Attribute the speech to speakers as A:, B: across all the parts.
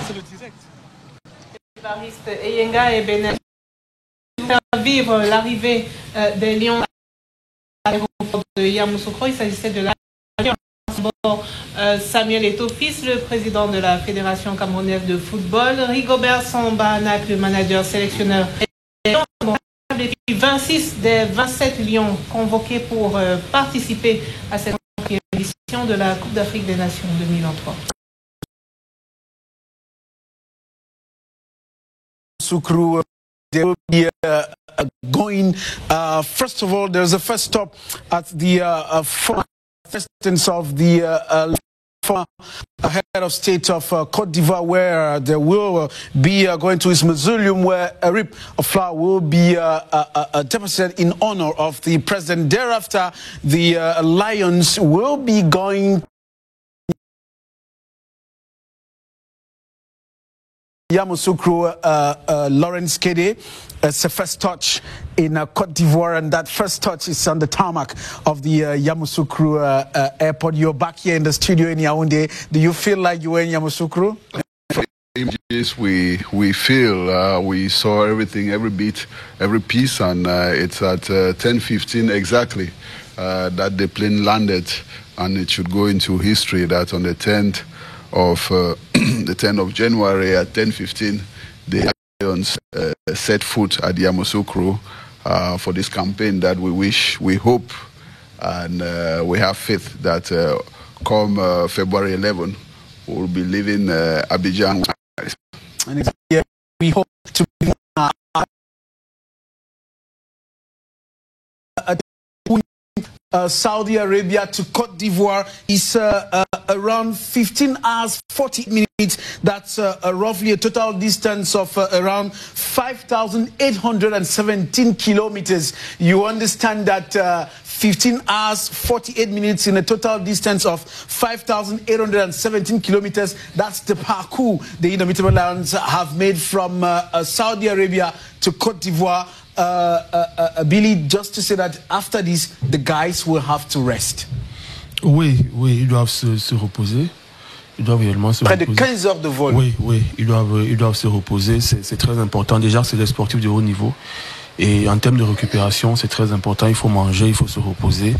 A: c'est le direct.
B: Évariste Eyenga et Benet faire vivre l'arrivée des Lions à l'aéroport de Yamoussoukro. Il s'agissait de l'avion. Samuel Eto'o-Fils, le président de la Fédération camerounaise de football, Rigobert Sambanac, le manager sélectionneur, et puis 26 des 27 Lions convoqués pour participer à cette édition de la Coupe d'Afrique des Nations 2023.
A: Soukro, they will be going. First of all, there's a first stop at the distance of the head of state of Côte d'Ivoire, where they will be going to his mausoleum, where a rip of flower will be deposited in honor of the president. Thereafter, the Lions will be going Yamoussoukro, Lawrence Kede. It's the first touch in Côte d'Ivoire, and that first touch is on the tarmac of the Yamoussoukro airport. You're back here in the studio in Yaoundé. Do you feel like you were in Yamoussoukro?
C: Yes, we feel we saw everything, every beat, every piece, and it's at 10:15 exactly that the plane landed, and it should go into history that on the 10th of January at 10:15, the Lions set foot at Yamoussoukro for this campaign that we hope, and we have faith that come February 11, we'll be leaving Abidjan.
A: And we hope to be Saudi Arabia to Côte d'Ivoire is around 15 hours 40 minutes. That's roughly a total distance of around 5,817 kilometers. You understand that 15 hours 48 minutes in a total distance of 5,817 kilometers. That's the parcours the Indomitable Lions have made from Saudi Arabia to Côte d'Ivoire. Billy, just to say that after this, the guys will have to rest.
D: Oui, ils doivent se reposer. Ils doivent réellement se reposer.
A: Près de 15 heures de vol.
D: Oui, ils doivent se reposer. C'est très important. Déjà, c'est des sportifs de haut niveau. Et en termes de récupération, c'est très important. Il faut manger, il faut se reposer.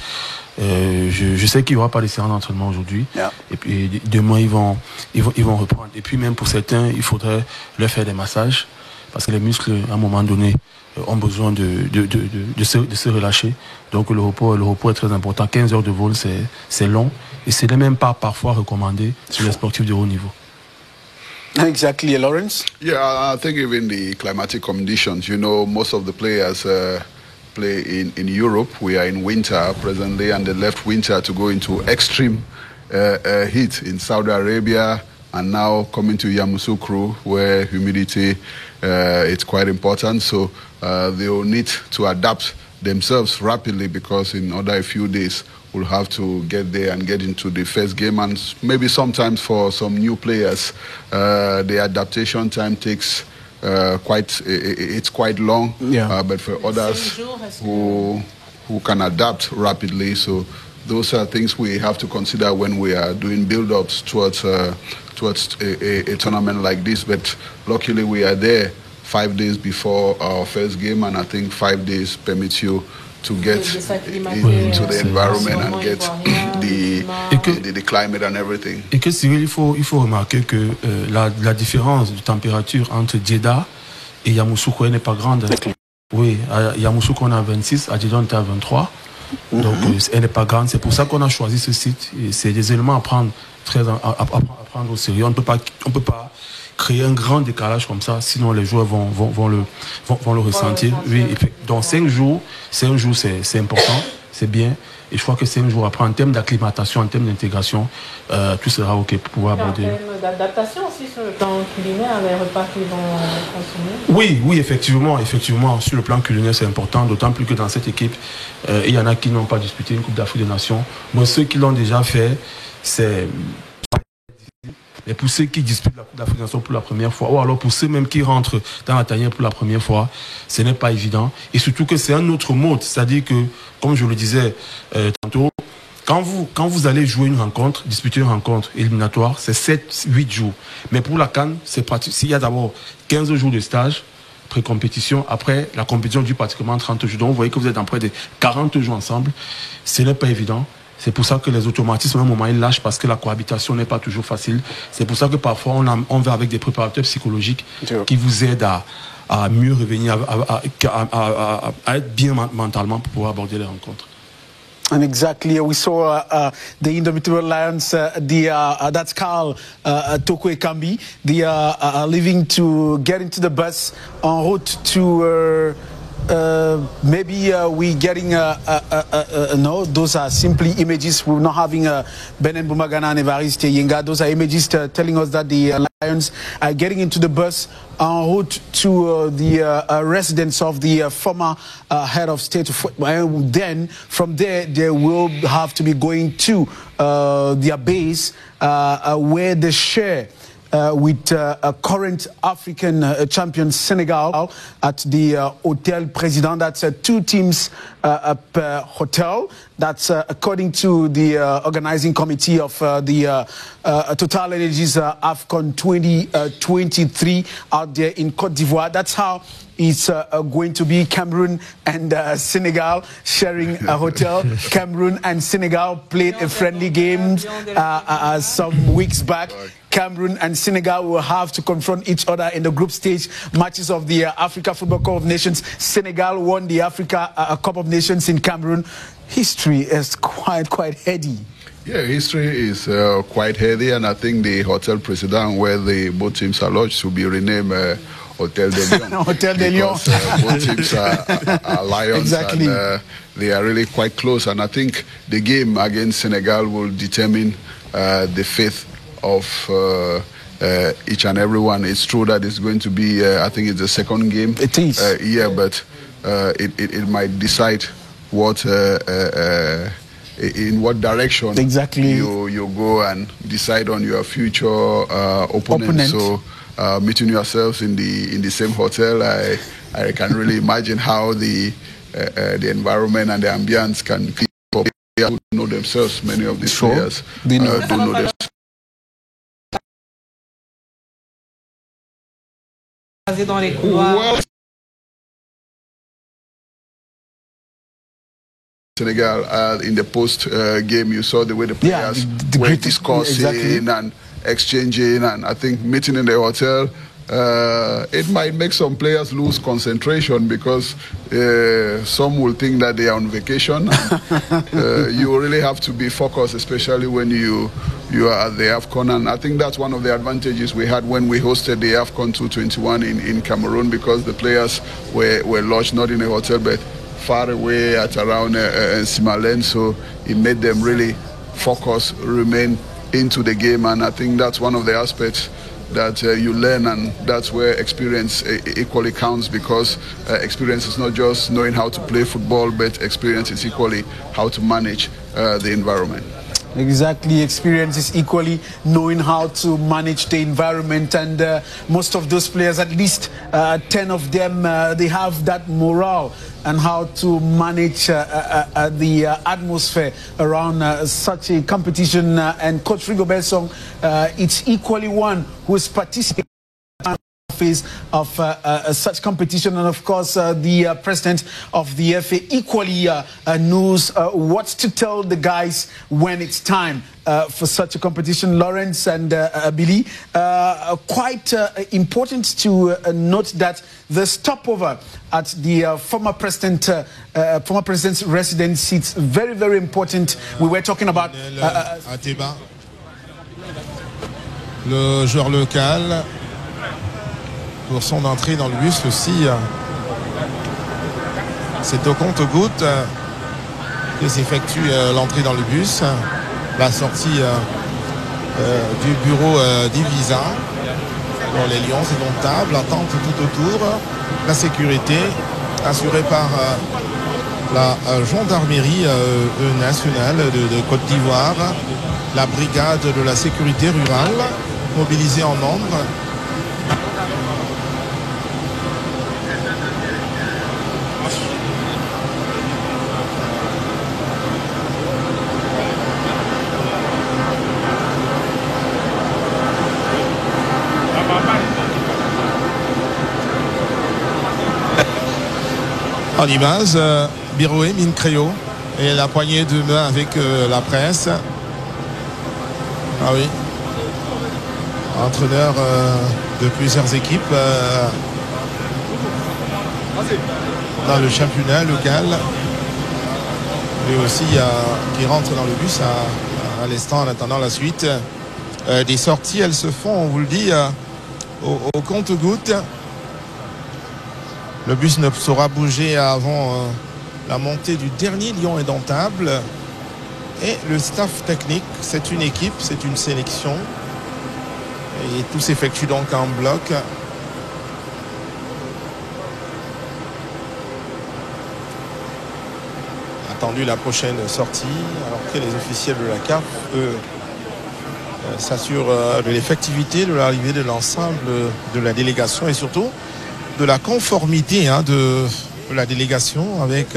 D: Je sais qu'il n'y aura pas de séance d'entraînement aujourd'hui. Yeah. Et puis demain, ils vont reprendre. Et puis même pour certains, il faudrait leur faire des massages. Parce que les muscles, à un moment donné, ont besoin de se relâcher. Donc le repos est très important. 15 heures de vol, c'est long. Et ce n'est même pas parfois recommandé sur les sportifs de haut niveau.
A: Exactly, Lawrence?
C: Yeah, I think even the climatic conditions, you know, most of the players play in Europe. We are in winter presently, and they left winter to go into extreme heat in Saudi Arabia, and now coming to Yamoussoukro, where humidity it's quite important. So they will need to adapt themselves rapidly, because in a few days we'll have to get there and get into the first game. And maybe sometimes for some new players, the adaptation time takes it's quite long. Yeah. But for others who can adapt rapidly, so those are things we have to consider when we are doing build-ups towards a tournament like this. But luckily we are there 5 days before our first game, and I think 5 days permits you to get into the environment and get the climate and everything.
D: Et que Cyril, il faut remarquer que la différence de température entre Jeddah et Yamoussoukro n'est pas grande. Oui, à Yamoussoukro on a 26, à Jeddah on est à 23. Donc elle n'est pas grande. C'est pour ça qu'on a choisi ce site. C'est des éléments à prendre au sérieux. On ne peut pas créer un grand décalage comme ça, sinon les joueurs vont le ressentir. Oui, donc 5 jours, c'est important, c'est bien. Et je crois que 5 jours après, en termes d'acclimatation, en termes d'intégration, tout sera OK pour pouvoir aborder.
B: En termes d'adaptation aussi sur le plan culinaire, les repas qu'ils vont consommer.
D: Oui, effectivement, sur le plan culinaire, c'est important, d'autant plus que dans cette équipe, il y en a qui n'ont pas disputé une Coupe d'Afrique des Nations. Moi, ceux qui l'ont déjà fait, c'est... Mais pour ceux qui disputent la Coupe d'Afrique des Nations pour la première fois, ou alors pour ceux même qui rentrent dans la tanière pour la première fois, ce n'est pas évident. Et surtout que c'est un autre mode. C'est-à-dire que, comme je le disais tantôt, quand vous allez jouer une rencontre, disputer une rencontre éliminatoire, c'est 7-8 jours. Mais pour la CAN, c'est pratique. S'il y a d'abord 15 jours de stage, pré-compétition, après la compétition dure pratiquement 30 jours. Donc vous voyez que vous êtes en près de 40 jours ensemble. Ce n'est pas évident. C'est pour ça que les automatismes, à un moment, ils lâchent parce que la cohabitation n'est pas toujours facile. C'est pour ça que parfois, on va avec des préparateurs psychologiques qui vous aident à mieux revenir, à être bien mentalement pour pouvoir aborder les rencontres.
A: And exactly, we saw the Indomitable Lions, that's Carl Toko Ekambi, leaving to get into the bus en route to maybe we getting no, those are simply images. We're not having Benin Bumagana and Evariste Yenga. Those are images telling us that the Lions are getting into the bus en route to the residence of the former head of state. And then from there, they will have to be going to their base where they share with a current African champion Senegal at the Hotel President. That's 2 teams per hotel. That's according to the organizing committee of the Total Energies AFCON 2023 out there in Côte d'Ivoire. That's how it's going to be. Cameroon and Senegal sharing a hotel. Cameroon and Senegal played a friendly game some weeks back. Cameroon and Senegal will have to confront each other in the group stage matches of the Africa Football Cup of Nations. Senegal won the Africa Cup of Nations in Cameroon. History is quite heady.
C: Yeah, history is quite heady, and I think the Hotel President, where both teams are lodged, will be renamed Hotel de Lyon.
A: Hotel de Lyon.
C: Both teams are Lions,
A: exactly.
C: And they are really quite close. And I think the game against Senegal will determine the fate of each and every one. It's true that it's going to be, I think it's the second game.
A: It is.
C: Yeah, but it might decide what in what direction
A: exactly
C: you go and decide on your future opponent. So meeting yourselves in the same hotel, I can really imagine how the environment and the ambience can people know themselves. Many of these players do know themselves.
B: Dans les couloirs.
C: Well, Senegal, in the post game, you saw the way the players were discussing and exchanging, and I think meeting in the hotel, it might make some players lose concentration because some will think that they are on vacation. And, you really have to be focused, especially when you are at the AFCON, and I think that's one of the advantages we had when we hosted the AFCON 2021 in Cameroon, because the players were lodged not in a hotel but far away at around Simalen, so it made them really focus, remain into the game, and I think that's one of the aspects that you learn, and that's where experience equally counts, because experience is not just knowing how to play football, but experience is equally how to manage the environment.
A: Exactly, experience is equally knowing how to manage the environment, and most of those players, at least 10 of them, they have that morale and how to manage the atmosphere around such a competition. And Coach Rigobert Song, it's equally one who is participating phase of such competition, and of course the president of the FA equally knows what to tell the guys when it's time for such a competition. Lawrence and Billy, quite important to note that the stopover at the former president's residence, it's very, very important. We were talking about
E: Ateba, le joueur local, pour son entrée dans le bus aussi. C'est au compte-gouttes que s'effectue l'entrée dans le bus, la sortie du bureau d'Ivisa. Bon, les Lions, c'est domptable, l'attente tout autour, la sécurité assurée par la gendarmerie nationale de Côte d'Ivoire, la brigade de la sécurité rurale mobilisée en nombre. En image, Biroué, mine Créo et la poignée de main avec la presse. Ah oui. Entraîneur de plusieurs équipes dans le championnat local. Lui aussi qui rentre dans le bus à l'instant en attendant la suite. Des sorties, elles se font, on vous le dit, au compte-gouttes. Le bus ne saura bouger avant la montée du dernier lion indomptable. Et le staff technique, c'est une équipe, c'est une sélection. Et tout s'effectue donc en bloc. Attendu la prochaine sortie, alors que les officiels de la CAF, eux, s'assurent de l'effectivité de l'arrivée de l'ensemble de la délégation et surtout de la conformité de la délégation avec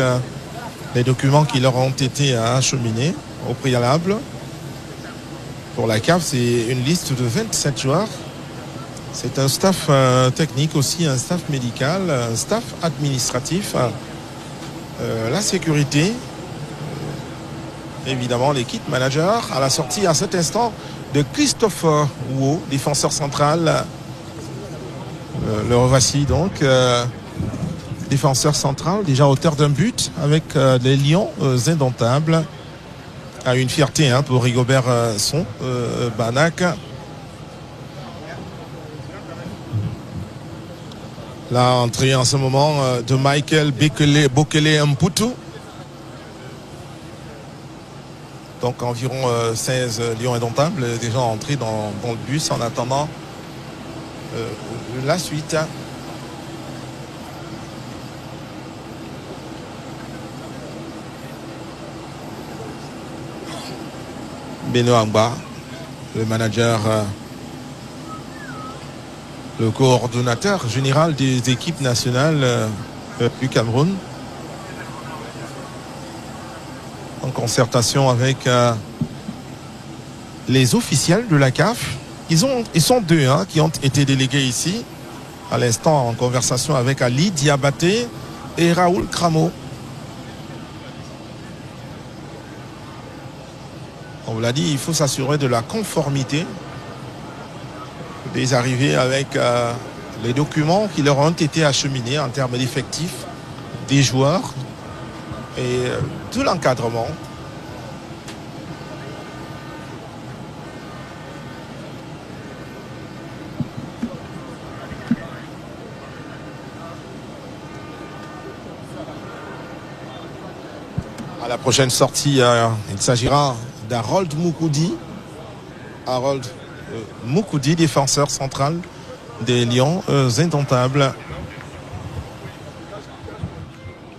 E: les documents qui leur ont été acheminés au préalable. Pour la CAF, c'est une liste de 27 joueurs. C'est un staff technique aussi, un staff médical, un staff administratif, la sécurité, évidemment l'équipe manager. À la sortie à cet instant de Christophe Wou, défenseur central. Le revoici donc, défenseur central, déjà auteur d'un but avec les Lions indomptables. A une fierté pour Rigobert Banac. La entrée en ce moment de Michael Bokele Mputu. Donc environ 16 Lions indomptables déjà entrés dans le bus en attendant la suite. Beno Angba, le manager, le coordonnateur général des équipes nationales du Cameroun, en concertation avec les officiels de la CAF. Ils sont deux qui ont été délégués ici, à l'instant en conversation avec Ali Diabaté et Raoul Cramo. On vous l'a dit, il faut s'assurer de la conformité des arrivées avec les documents qui leur ont été acheminés en termes d'effectifs, des joueurs et tout l'encadrement. À la prochaine sortie, il s'agira d'Harold Moukoudi. Harold Moukoudi, défenseur central des Lions indomptables.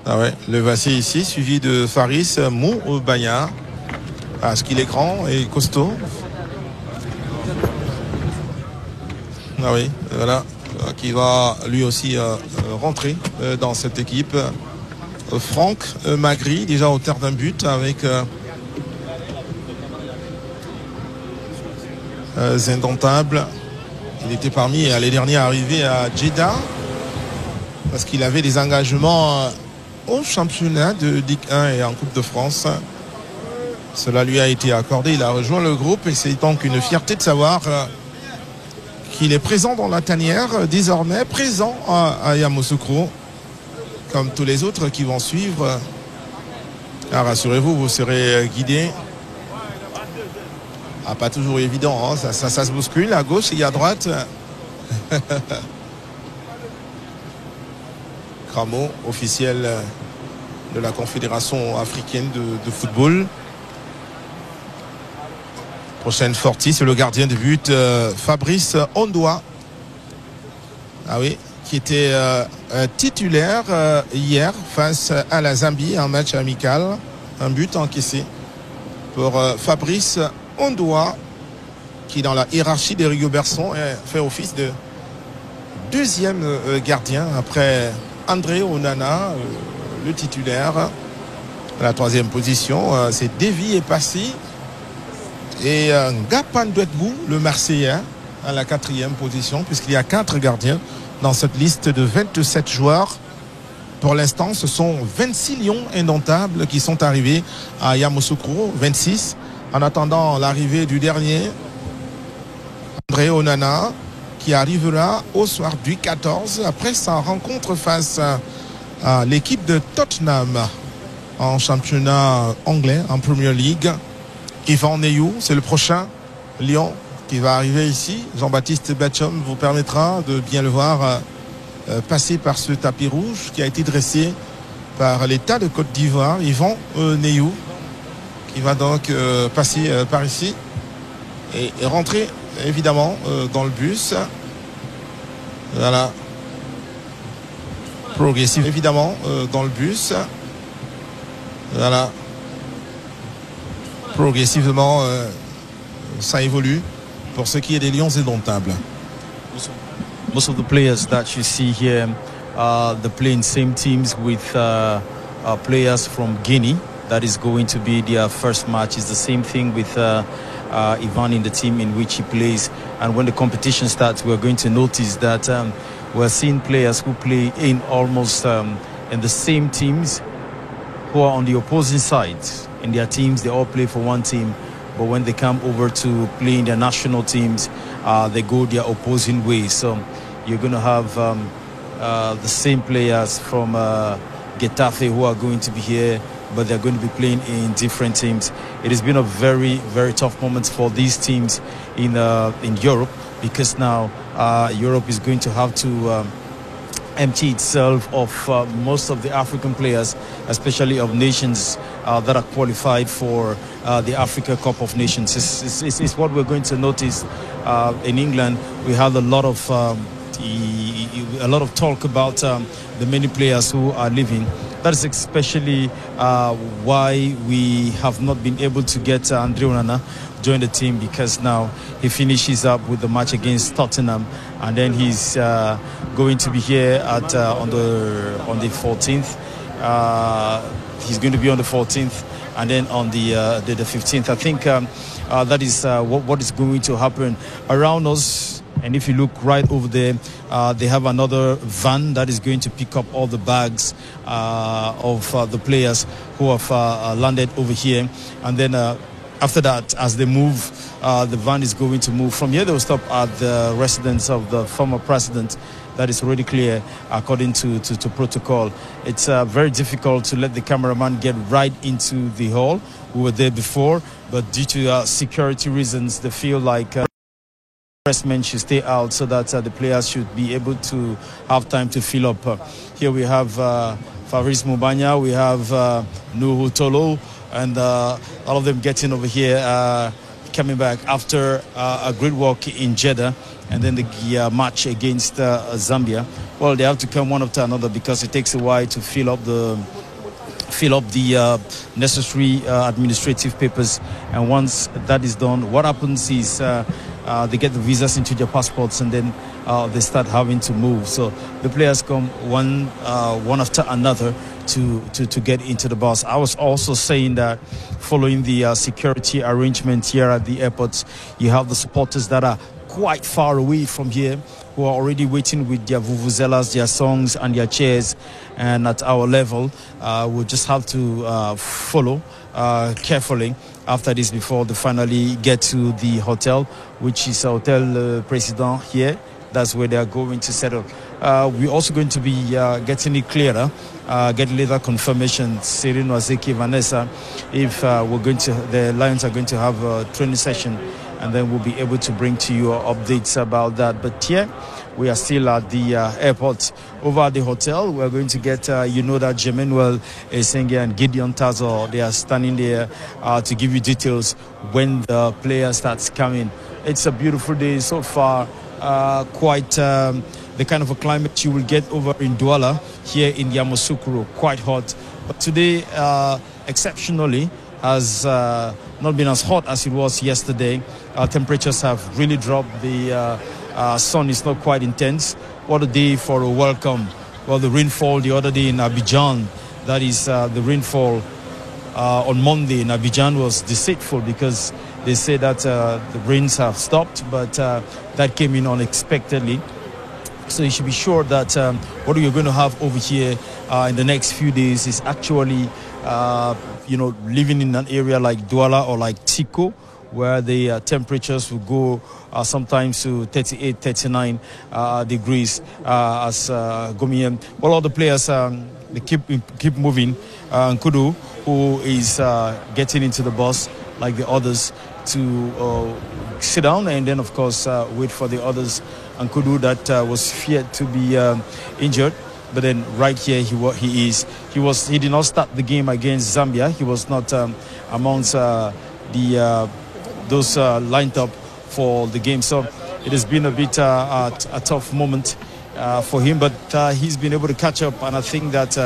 E: Ah ouais, le voici ici, suivi de Faris Moubaya. Parce qu'il est grand et costaud. Ah oui, voilà, qui va lui aussi rentrer dans cette équipe. Franck Magri, déjà auteur d'un but avec indomptable. Il était parmi les derniers arrivés à Jeddah parce qu'il avait des engagements au championnat de Ligue 1 et en Coupe de France. Cela lui a été accordé, il a rejoint le groupe et c'est donc une fierté de savoir qu'il est présent dans la tanière, désormais présent à Yamoussoukro, comme tous les autres qui vont suivre. Ah, rassurez-vous, vous serez guidés. Ah, pas toujours évident, ça se bouscule à gauche et à droite. Cramo, officiel de la Confédération africaine de football. Prochaine sortie, c'est le gardien de but, Fabrice Ondoa. Ah oui, qui était titulaire hier face à la Zambie, un match amical. Un but encaissé pour Fabrice Ondoa, qui dans la hiérarchie des Rigobert fait office de deuxième gardien après André Onana, le titulaire. À la troisième position, c'est Davy et Passy. Et Ngapan Douetbou, le Marseillais, à la quatrième position, puisqu'il y a 4 gardiens dans cette liste de 27 joueurs Pour l'instant, ce sont 26 lions indomptables qui sont arrivés à Yamoussoukro, 26. En attendant l'arrivée du dernier, André Onana, qui arrivera au soir du 14 après sa rencontre face à l'équipe de Tottenham en championnat anglais, en Premier League. Yvan Neyou, c'est le prochain lion qui va arriver ici. Jean-Baptiste Batchom vous permettra de bien le voir passer par ce tapis rouge qui a été dressé par l'État de Côte d'Ivoire. Yvan Neyou qui va donc passer par ici et rentrer évidemment dans le bus. Voilà. Progressif évidemment dans le bus. Voilà. Progressivement ça évolue pour ce qui est des lions indomptables.
F: Most of the players that you see here, they're playing same teams with players from Guinea. That is going to be their first match. It's the same thing with Ivan in the team in which he plays. And when the competition starts, we're going to notice that we're seeing players who play in almost in the same teams who are on the opposing sides. In their teams, they all play for one team. But when they come over to play in their national teams, they go their opposing ways. So you're going to have the same players from Getafe who are going to be here, but they're going to be playing in different teams. It has been a very, very tough moment for these teams in Europe, because now Europe is going to have to empty itself of most of the African players, especially of nations that are qualified for the Africa Cup of Nations. It's what we're going to notice in England. We have a lot of talk about the many players who are leaving. That is especially why we have not been able to get Andre Onana join the team, because now he finishes up with the match against Tottenham, and then he's going to be here at on the 14th. He's going to be on the 14th, and then on the 15th. I think that is what is going to happen around us. And if you look right over there, they have another van that is going to pick up all the bags of the players who have landed over here. And then after that, as they move, the van is going to move. From here, they will stop at the residence of the former president. That is already clear according to protocol. It's very difficult to let the cameraman get right into the hall. We were there before, but due to security reasons, they feel like pressmen should stay out so that the players should be able to have time to fill up. Here we have Fabrice Mubanya, we have Nuhu Tolo, and all of them getting over here, coming back after a great walk in Jeddah, and then the match against Zambia. Well, they have to come one after another because it takes a while to fill up the necessary administrative papers. And once that is done, what happens is they get the visas into their passports, and then they start having to move. So the players come one after another to get into the bus. I was also saying that following the security arrangement here at the airport, you have the supporters that are quite far away from here, who are already waiting with their vuvuzelas, their songs and their chairs. And at our level, we'll just have to follow carefully after this before they finally get to the hotel, which is Hotel President here. That's where they are going to settle. We're also going to be getting it clearer, get later confirmation, Cyril Nwazeki, Vanessa, if the Lions are going to have a training session, and then we'll be able to bring to you updates about that. But here, we are still at the airport. Over at the hotel, we're going to get, that Jemenuel Esenge and Gideon Tazo, they are standing there to give you details when the player starts coming. It's a beautiful day so far, quite the kind of a climate you will get over in Douala, here in Yamoussoukro, quite hot. But today, exceptionally, has not been as hot as it was yesterday. Temperatures have really dropped. The sun is not quite intense. What a day for a welcome. Well, the rainfall the other day in Abidjan, that is the rainfall on Monday in Abidjan was deceitful, because they say that the rains have stopped, but that came in unexpectedly. So you should be sure that what you're going to have over here in the next few days is actually, living in an area like Douala or like Tiko, where the temperatures will go sometimes to 38, 39 degrees as Gomien. Well, all the players, they keep moving. Nkudu, who is getting into the bus like the others to sit down and then, of course, wait for the others. Nkudu that was feared to be injured. But then right here he is. He did not start the game against Zambia. He was not amongst those lined up for the game. So it has been a bit a tough moment for him, but he's been able to catch up, and I think that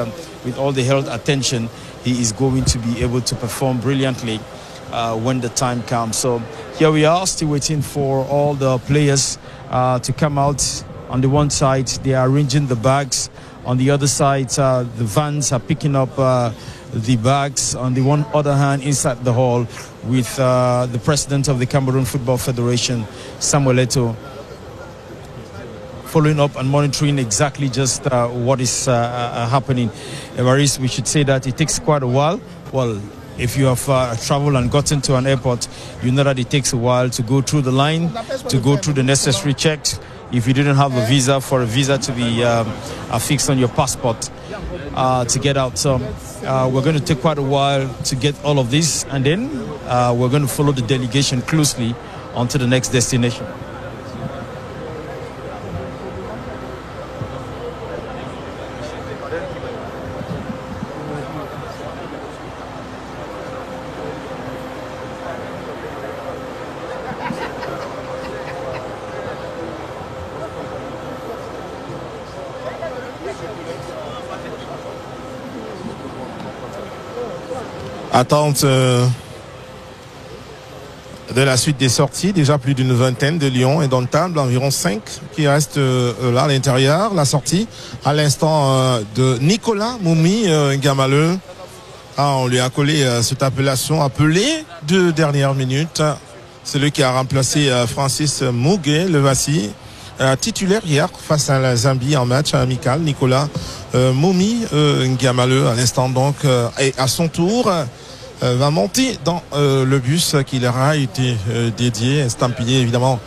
F: with all the health attention, he is going to be able to perform brilliantly when the time comes. So here we are, still waiting for all the players to come out. On the one side, they are arranging the bags. On the other side, the vans are picking up the bags. On the one other hand, inside the hall, with the president of the Cameroon Football Federation, Samuel Eto'o, following up and monitoring exactly just what is happening. Evaris, we should say that it takes quite a while. Well, if you have traveled and gotten to an airport, you know that it takes a while to go through the line, to go through the necessary checks. If you didn't have a visa, for a visa to be affixed on your passport to get out. So we're going to take quite a while to get all of this, and then we're going to follow the delegation closely onto the next destination.
E: Attente de la suite des sorties, déjà plus d'une vingtaine de lions indomptables, environ 5 qui restent là à l'intérieur. La sortie à l'instant de Nicolas Moumi Ngamaleu. On lui a collé cette appellation appelée de dernière minute. Celui qui a remplacé Francis Mouguet, le Vassi, titulaire hier face à la Zambie en match amical. Nicolas Moumi Ngamaleu à l'instant donc, et à son tour va monter dans le bus qui leur a été dédié, estampillé évidemment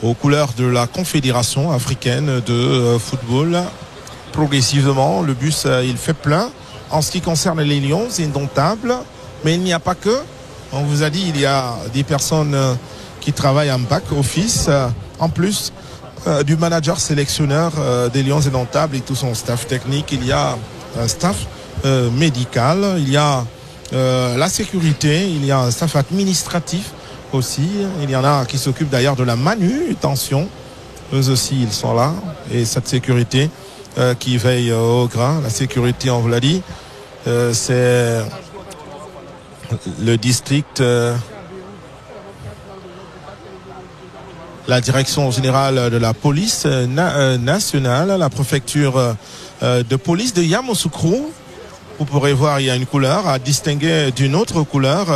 E: aux couleurs de la Confédération africaine de football. Progressivement, le bus il fait plein. En ce qui concerne les Lions, c'est indomptable, mais il n'y a pas que. On vous a dit, il y a des personnes qui travaillent en back office, en plus du manager sélectionneur des Lions indomptables et tout son staff technique. Il y a un staff médical, il y a la sécurité, il y a un staff administratif aussi. Il y en a qui s'occupent d'ailleurs de la manutention. Eux aussi, ils sont là. Et cette sécurité qui veille au grain, la sécurité, on vous l'a dit, c'est le district, la direction générale de la police nationale, la préfecture de police de Yamoussoukro. Vous pourrez voir, il y a une couleur à distinguer d'une autre couleur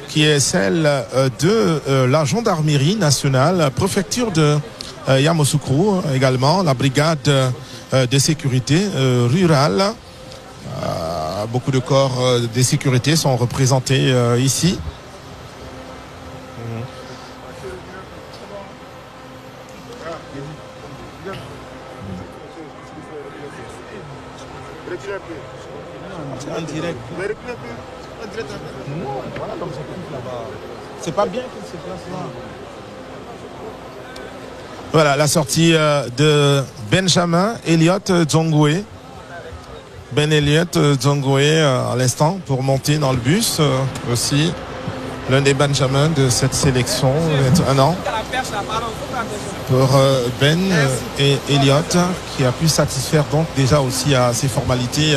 E: qui est celle de la gendarmerie nationale, préfecture de Yamoussoukro également, la brigade de sécurité rurale. Beaucoup de corps de sécurité sont représentés ici. En direct. C'est pas bien qu'il se place là. Voilà la sortie de Benjamin Elliott Zongwe. Ben Elliott Zongwe à l'instant pour monter dans le bus aussi. L'un des Benjamins de cette sélection, 21 ans. Pour Ben et Elliott qui a pu satisfaire donc déjà aussi à ses formalités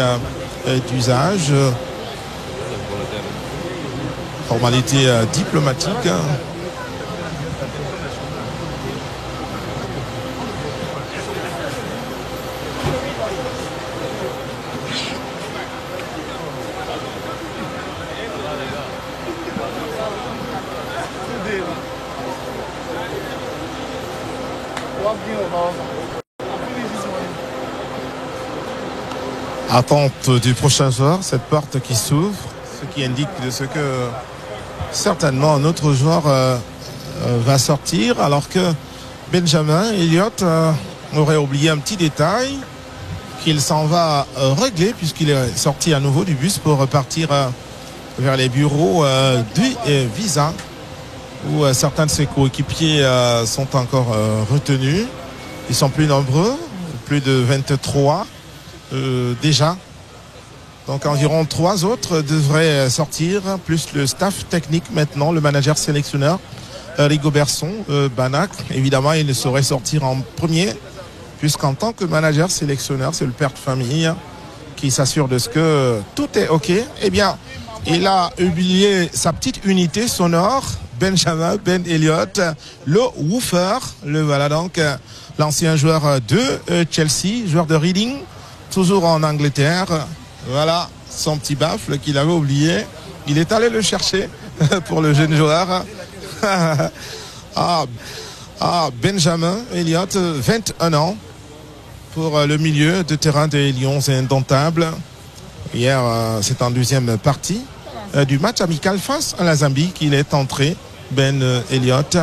E: d'usage. Formalités diplomatiques. Attente du prochain joueur, cette porte qui s'ouvre, ce qui indique de ce que certainement un autre joueur va sortir, alors que Benjamin Elliott aurait oublié un petit détail qu'il s'en va régler puisqu'il est sorti à nouveau du bus pour repartir vers les bureaux du Visa où certains de ses coéquipiers sont encore retenus. Ils sont plus nombreux, plus de 23 déjà. Donc environ 3 autres devraient sortir, plus le staff technique maintenant, le manager sélectionneur Rigobertson, Banac. Évidemment, il ne saurait sortir en premier, puisqu'en tant que manager sélectionneur, c'est le père de famille qui s'assure de ce que tout est OK. Eh bien, il a oublié sa petite unité sonore, Benjamin Ben Elliott, le woofer, le voilà donc, l'ancien joueur de Chelsea, joueur de Reading, toujours en Angleterre. Voilà son petit baffle qu'il avait oublié. Il est allé le chercher pour le jeune joueur. Benjamin Elliott, 21 ans pour le milieu de terrain des Lions indomptables. Hier, c'est en deuxième partie du match amical face à la Zambie qu'il est entré, Ben Elliott.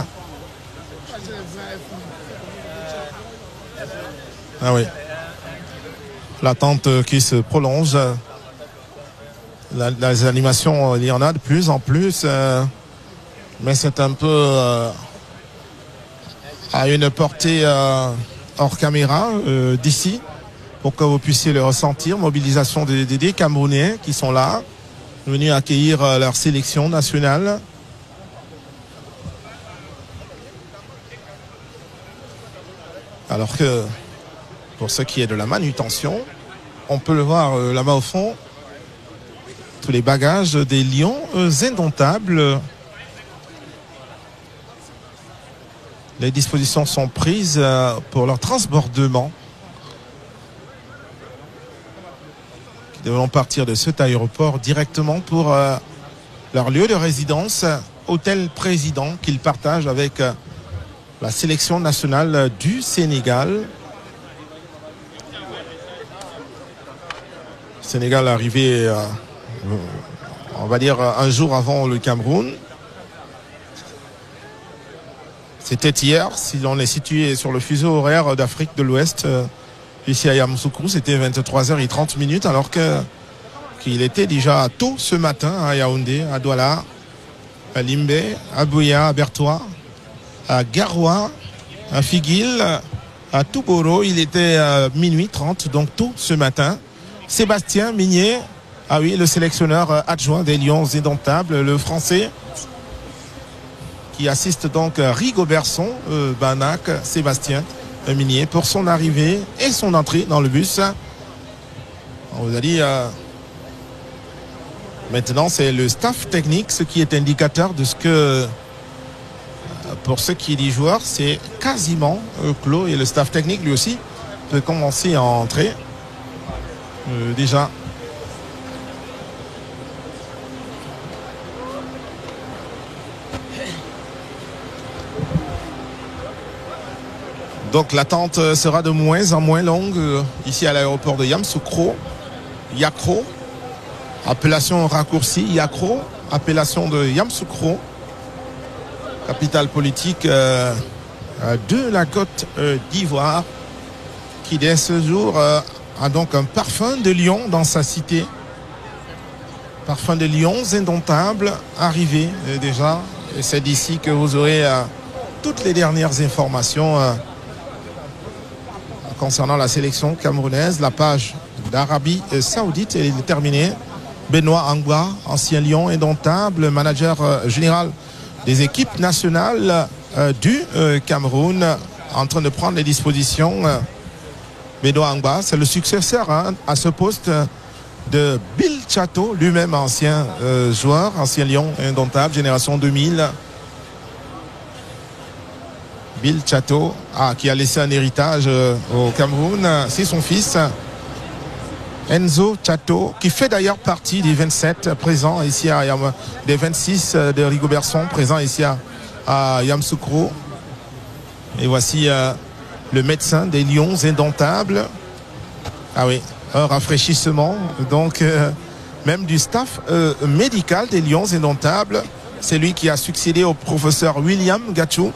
E: Ah oui. L'attente qui se prolonge. Les animations, il y en a de plus en plus. Mais c'est un peu à une portée hors caméra d'ici pour que vous puissiez le ressentir. Mobilisation des Camerounais qui sont là, venus accueillir leur sélection nationale. Alors que pour ce qui est de la manutention, on peut le voir là-bas au fond, tous les bagages des Lions indomptables. Les dispositions sont prises pour leur transbordement. Ils devront partir de cet aéroport directement pour leur lieu de résidence, hôtel président qu'ils partagent avec la sélection nationale du Sénégal. Sénégal arrivé, on va dire, un jour avant le Cameroun. C'était hier, si l'on est situé sur le fuseau horaire d'Afrique de l'Ouest, ici à Yamoussoukro, c'était 23h30, alors qu'il était déjà tôt ce matin à Yaoundé, à Douala, à Limbé, à Bouya, à Bertois, à Garoua, à Figuil, à Touboro. Il était minuit 30, donc tôt ce matin. Sébastien Migné, ah oui, le sélectionneur adjoint des Lions indomptables, le français, qui assiste donc Rigobertson, Banac, Sébastien Migné pour son arrivée et son entrée dans le bus. On vous a dit, maintenant c'est le staff technique, ce qui est indicateur de ce que, pour ce qui est des joueurs, c'est quasiment clos, et le staff technique lui aussi peut commencer à entrer. Déjà. Donc l'attente sera de moins en moins longue ici à l'aéroport de Yamoussoukro. Yakro, appellation raccourcie, Yakro, appellation de Yamoussoukro, capitale politique de la Côte d'Ivoire, qui dès ce jour a donc un parfum de lion dans sa cité. Parfum de lions indomptables arrivé déjà. Et c'est d'ici que vous aurez toutes les dernières informations concernant la sélection camerounaise. La page d'Arabie Saoudite est terminée. Benoît Angba, ancien lion indomptable, manager général des équipes nationales du Cameroun, en train de prendre les dispositions. Benoît Angba, c'est le successeur à ce poste de Bill Chateau, lui-même ancien joueur, ancien lion indomptable, génération 2000. Bill Chateau, qui a laissé un héritage au Cameroun. C'est son fils, Enzo Chateau, qui fait d'ailleurs partie des 27 présents ici des 26 de Rigobertson présents ici à Yamoussoukro. Et voici le médecin des Lions indomptables. Ah oui, un rafraîchissement. Donc, même du staff médical des Lions Indomptables. C'est lui qui a succédé au professeur William Gachou,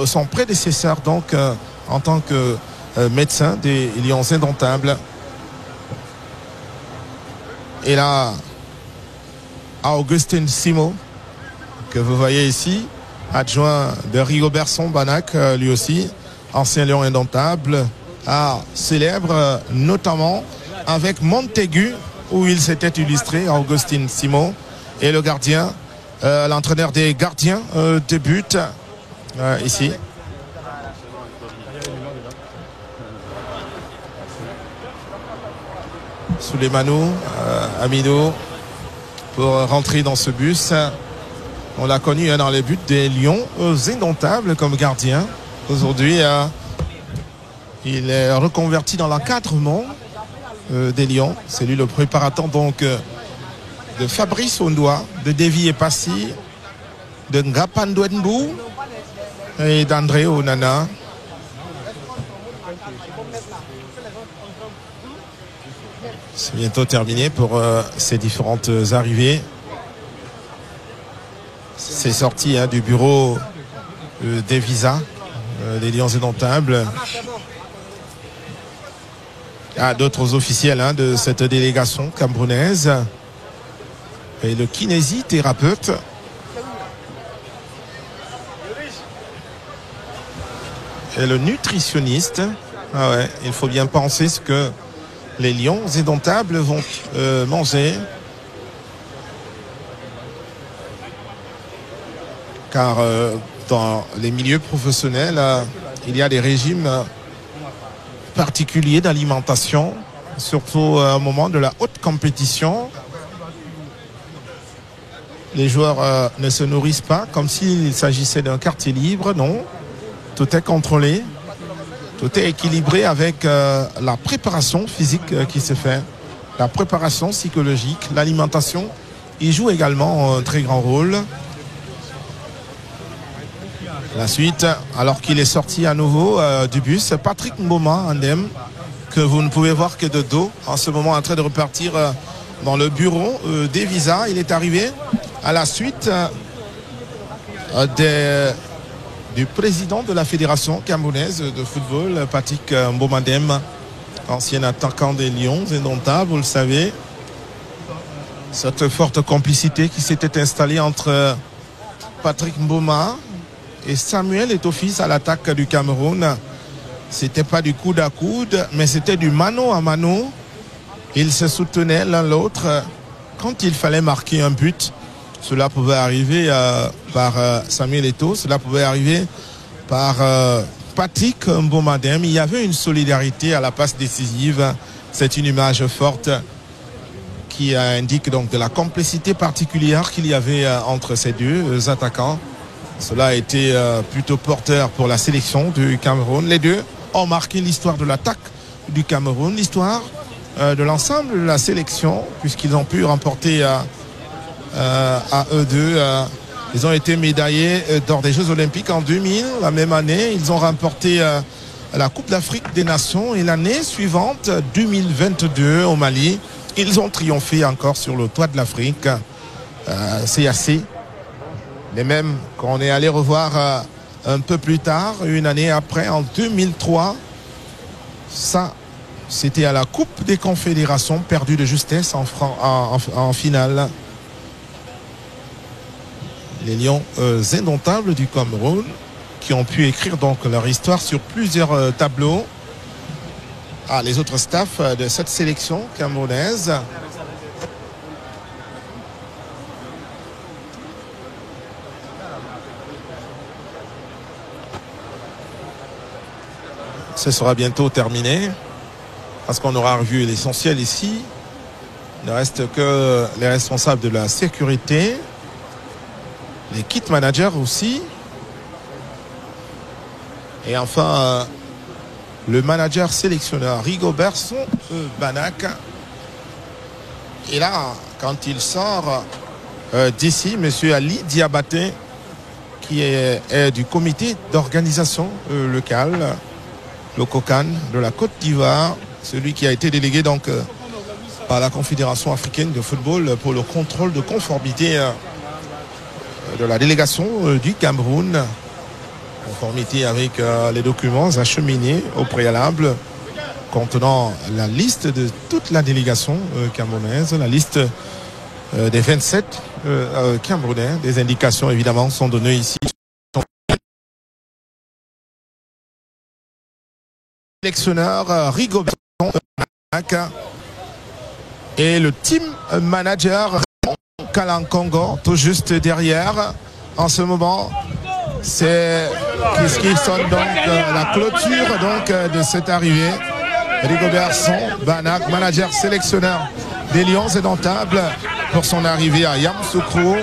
E: son prédécesseur donc en tant que médecin des Lions Indomptables. Et là, Augustin Simo, que vous voyez ici, adjoint de Rigobertson Banac, lui aussi, ancien Lion Indomptable, célèbre notamment avec Montaigu, où il s'était illustré, Augustin Simo, et le gardien, l'entraîneur des gardiens débute ici. Souleymano Amido pour rentrer dans ce bus. On l'a connu dans les buts des Lions Indomptables comme gardien. Aujourd'hui, il est reconverti dans l'encadrement des Lions. C'est lui le préparateur donc de Fabrice Ondoa, de Davy Epassi, de Ngapandouenbou et d'André Onana. C'est bientôt terminé pour ces différentes arrivées. C'est sorti du bureau des visas des Lions Indomptables. Il y a d'autres officiels de cette délégation camerounaise. Et le kinésithérapeute. Et le nutritionniste. Ah ouais, il faut bien penser ce que les Lions Indomptables vont manger. Car dans les milieux professionnels, il y a des régimes particuliers d'alimentation, surtout au moment de la haute compétition. Les joueurs ne se nourrissent pas comme s'il s'agissait d'un quartier libre, non. Tout est contrôlé, tout est équilibré avec la préparation physique qui se fait, la préparation psychologique, l'alimentation. Il joue également un très grand rôle. La suite, alors qu'il est sorti à nouveau du bus, Patrick Mboma Andem, que vous ne pouvez voir que de dos, en ce moment en train de repartir dans le bureau des visas. Il est arrivé à la suite du président de la fédération camerounaise de football, Patrick Mboma Andem, ancien attaquant des Lions Indomptables, vous le savez. Cette forte complicité qui s'était installée entre Patrick Mboma et Samuel Eto'o-Fils à l'attaque du Cameroun. C'était pas du coude à coude, mais c'était du mano à mano. Ils se soutenaient l'un l'autre. Quand il fallait marquer un but, cela pouvait arriver par Samuel Eto'o, cela pouvait arriver par Patrick Mboma Andem. Il y avait une solidarité à la passe décisive. C'est une image forte qui indique donc de la complicité particulière qu'il y avait entre ces deux attaquants. Cela a été plutôt porteur pour la sélection du Cameroun. Les deux ont marqué l'histoire de l'attaque du Cameroun, l'histoire de l'ensemble de la sélection, puisqu'ils ont pu remporter à eux deux. Ils ont été médaillés lors des Jeux Olympiques en 2000. La même année, ils ont remporté la Coupe d'Afrique des Nations. Et l'année suivante, 2022, au Mali, ils ont triomphé encore sur le toit de l'Afrique. CAC. Les mêmes qu'on est allé revoir un peu plus tard, une année après, en 2003. Ça, c'était à la Coupe des Confédérations, perdue de justesse en finale. Les Lions Indomptables du Cameroun, qui ont pu écrire donc leur histoire sur plusieurs tableaux. Les autres staffs de cette sélection camerounaise. Ce sera bientôt terminé parce qu'on aura revu l'essentiel ici. Il ne reste que les responsables de la sécurité, les kit managers aussi, et enfin le manager sélectionneur Rigobertson Banac. Et là, quand il sort d'ici, monsieur Ali Diabaté, qui est du comité d'organisation local, le COCAN de la Côte d'Ivoire, celui qui a été délégué donc par la Confédération africaine de football pour le contrôle de conformité de la délégation du Cameroun. Conformité avec les documents acheminés au préalable contenant la liste de toute la délégation camerounaise, la liste des 27 Camerounais. Des indications évidemment sont données ici. Sélectionneur Rigobert et le team manager Kalankongo tout juste derrière. En ce moment, c'est ce qui sonne donc la clôture donc de cette arrivée. Rigobert Banak, manager sélectionneur des Lions indomptables pour son arrivée à Yamoussoukro,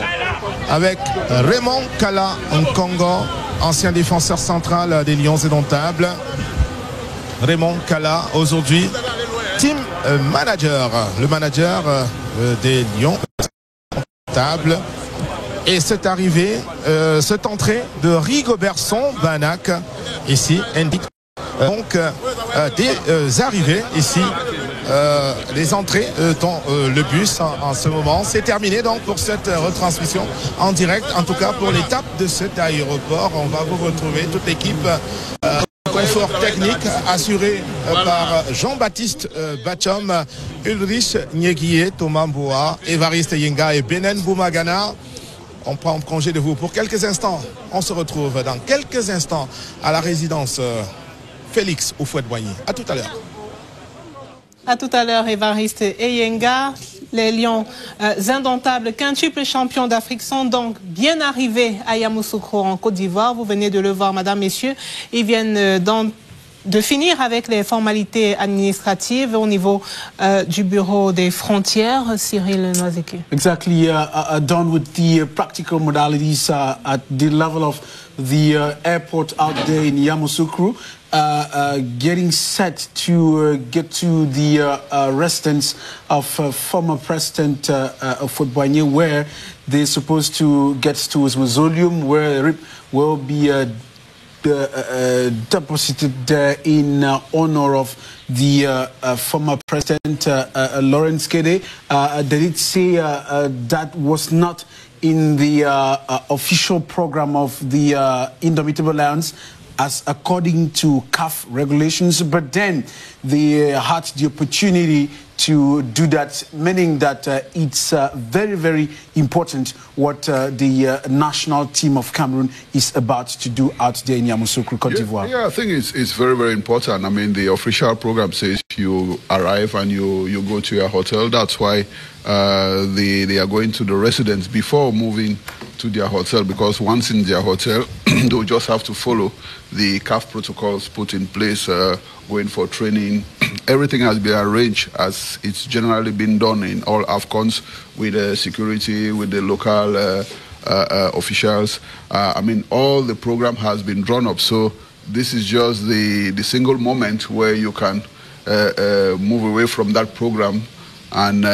E: avec Raymond Kala Nkongo, ancien défenseur central des Lions indomptables. Raymond Kala, aujourd'hui team manager, le manager des Lions indomptables. Et cette arrivée, cette entrée de Rigobert Banak ici indique donc des arrivées ici, les entrées dans le bus en ce moment. C'est terminé donc pour cette retransmission en direct, en tout cas pour l'étape de cet aéroport. On va vous retrouver toute l'équipe. Confort technique assuré par Jean-Baptiste Bachom, Ulrich Nyeguié, Thomas Mboa, Évariste Yenga et Benen Boumagana. On prend congé de vous pour quelques instants. On se retrouve dans quelques instants à la résidence Félix Houphouët-Boigny. À tout à l'heure.
B: À tout à l'heure, Évariste Yenga. Les Lions indomptables, quintuple champions d'Afrique, sont donc bien arrivés à Yamoussoukro en Côte d'Ivoire. Vous venez de le voir, madame, messieurs. Ils viennent de finir avec les formalités administratives au niveau du bureau des frontières. Cyril Noiseke.
A: Exactly, done with the practical modalities at the level of the airport out there in Yamoussoukro. Getting set to get to the residence of former President Houphouët-Boigny, where they're supposed to get to his mausoleum, where it will be deposited in honor of the former President Lawrence Kede. They did say that was not in the official program of the Indomitable Lions, as according to CAF regulations, but then they had the opportunity to do that, meaning that it's very, very important what the national team of Cameroon is about to do out there in Yamoussoukro, Côte d'Ivoire.
C: Yeah, I think it's very, very important. I mean, the official program says you arrive and you go to your hotel. That's why they are going to the residence before moving to their hotel, because once in their hotel, they'll just have to follow the CAF protocols put in place, going for training. Everything has been arranged as it's generally been done in all AFCONs, with security, with the local officials. I mean, all the program has been drawn up. So this is just the single moment where you can move away from that program. And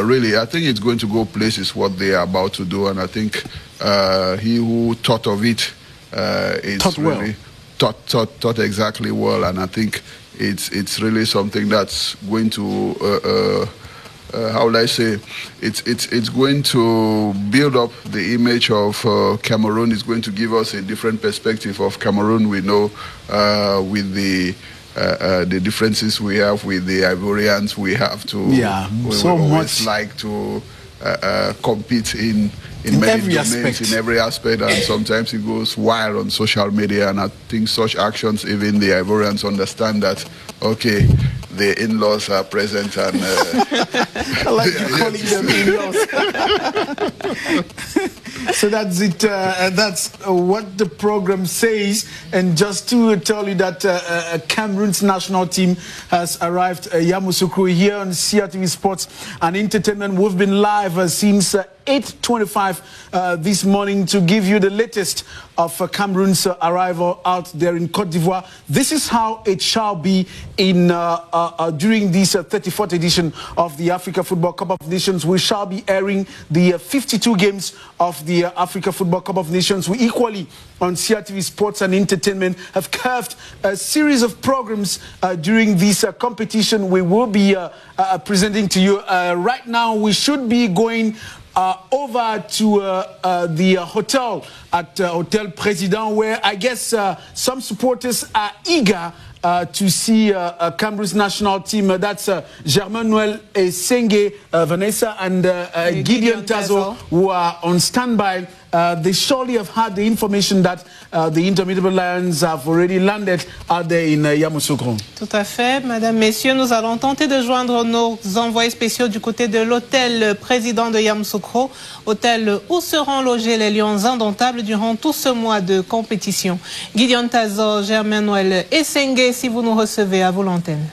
C: really, I think it's going to go places what they are about to do. And I think he who thought of it is really thought exactly well. And I think it's really something that's going to how will I say? It's going to build up the image of Cameroon. It's going to give us a different perspective of Cameroon. We know with the differences we have with the Ivorians, we have to.
A: Yeah,
C: we
A: so
C: always
A: much
C: like to compete in many
A: every
C: domains,
A: aspect.
C: in every aspect, and sometimes it goes wild on social media. And I think such actions, even the Ivorians understand that. Okay, the in-laws are present, and
A: I like you calling them in-laws. So that's it. That's what the program says. And just to tell you that Cameroon's national team has arrived Yamoussoukro here on CRTV Sports and Entertainment. We've been live since 8:25 this morning to give you the latest of Cameroon's arrival out there in Côte d'Ivoire. This is how it shall be in during this 34th edition of the Africa Football Cup of Nations. We shall be airing the 52 games of the Africa Football Cup of Nations. We equally on CRTV Sports and Entertainment have carved a series of programs during this competition we will be presenting to you. Right now we should be going over to the hotel at Hotel Président, where I guess some supporters are eager to see Cameroon's national team. That's Germain Noël Esenge, Vanessa, and Gideon Tazo, who are on standby. They surely have had the information that the Indomitable Lions have already landed out there in Yamoussoukro.
B: Tout à fait, Madame, Messieurs, nous allons tenter de joindre nos envoyés spéciaux du côté de l'hôtel Président de Yamoussoukro, hôtel où seront logés les Lions indomptables durant tout ce mois de compétition. Gideon Tazo, Germain Noël Esenge, si vous nous recevez, à vous l'antenne.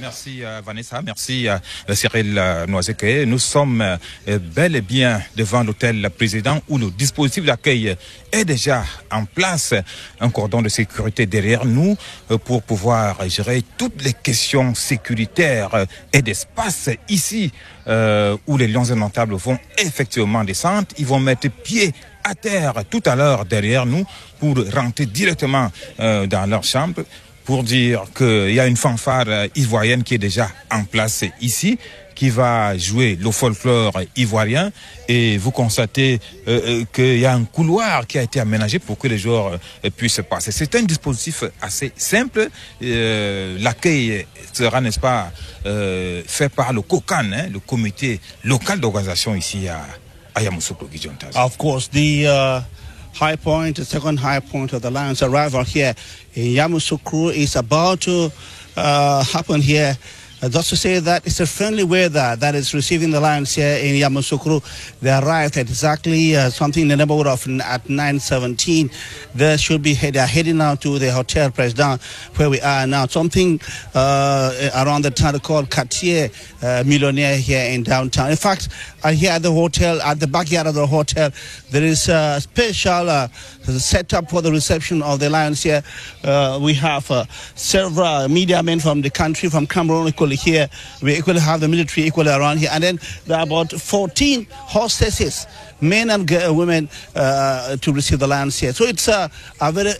G: Merci Vanessa, merci Cyril Noiseke. Nous sommes bel et bien devant l'hôtel Président où le dispositif d'accueil est déjà en place. Un cordon de sécurité derrière nous pour pouvoir gérer toutes les questions sécuritaires et d'espace ici où les Lions indomptables vont effectivement descendre. Ils vont mettre pied à terre tout à l'heure derrière nous pour rentrer directement dans leur chambre, pour dire qu'il y a une fanfare ivoirienne qui est déjà en place ici, qui va jouer le folklore ivoirien, et vous constatez qu'il y a un couloir qui a été aménagé pour que les joueurs puissent passer. C'est un dispositif assez simple. L'accueil sera, n'est-ce pas, fait par le COCAN, le comité local d'organisation ici à Yamoussoukro.
H: Of course, the high point, the second high point of the Lions' arrival here in Yamoussoukro is about to happen here. Just to say that it's a friendly weather that is receiving the Lions here in Yamoussoukro. They arrived at exactly something in the neighborhood of at 9:17. They are heading now to the Hotel Président where we are now. Something around the town called Quartier Millionnaire here in downtown. In fact, here at the hotel, at the backyard of the hotel, there is a special setup for the reception of the Lions here. We have several media men from the country, from Cameroon equally here. We equally have the military equally around here. And then there are about 14 hostesses, men and women, to receive the Lions here. So it's a very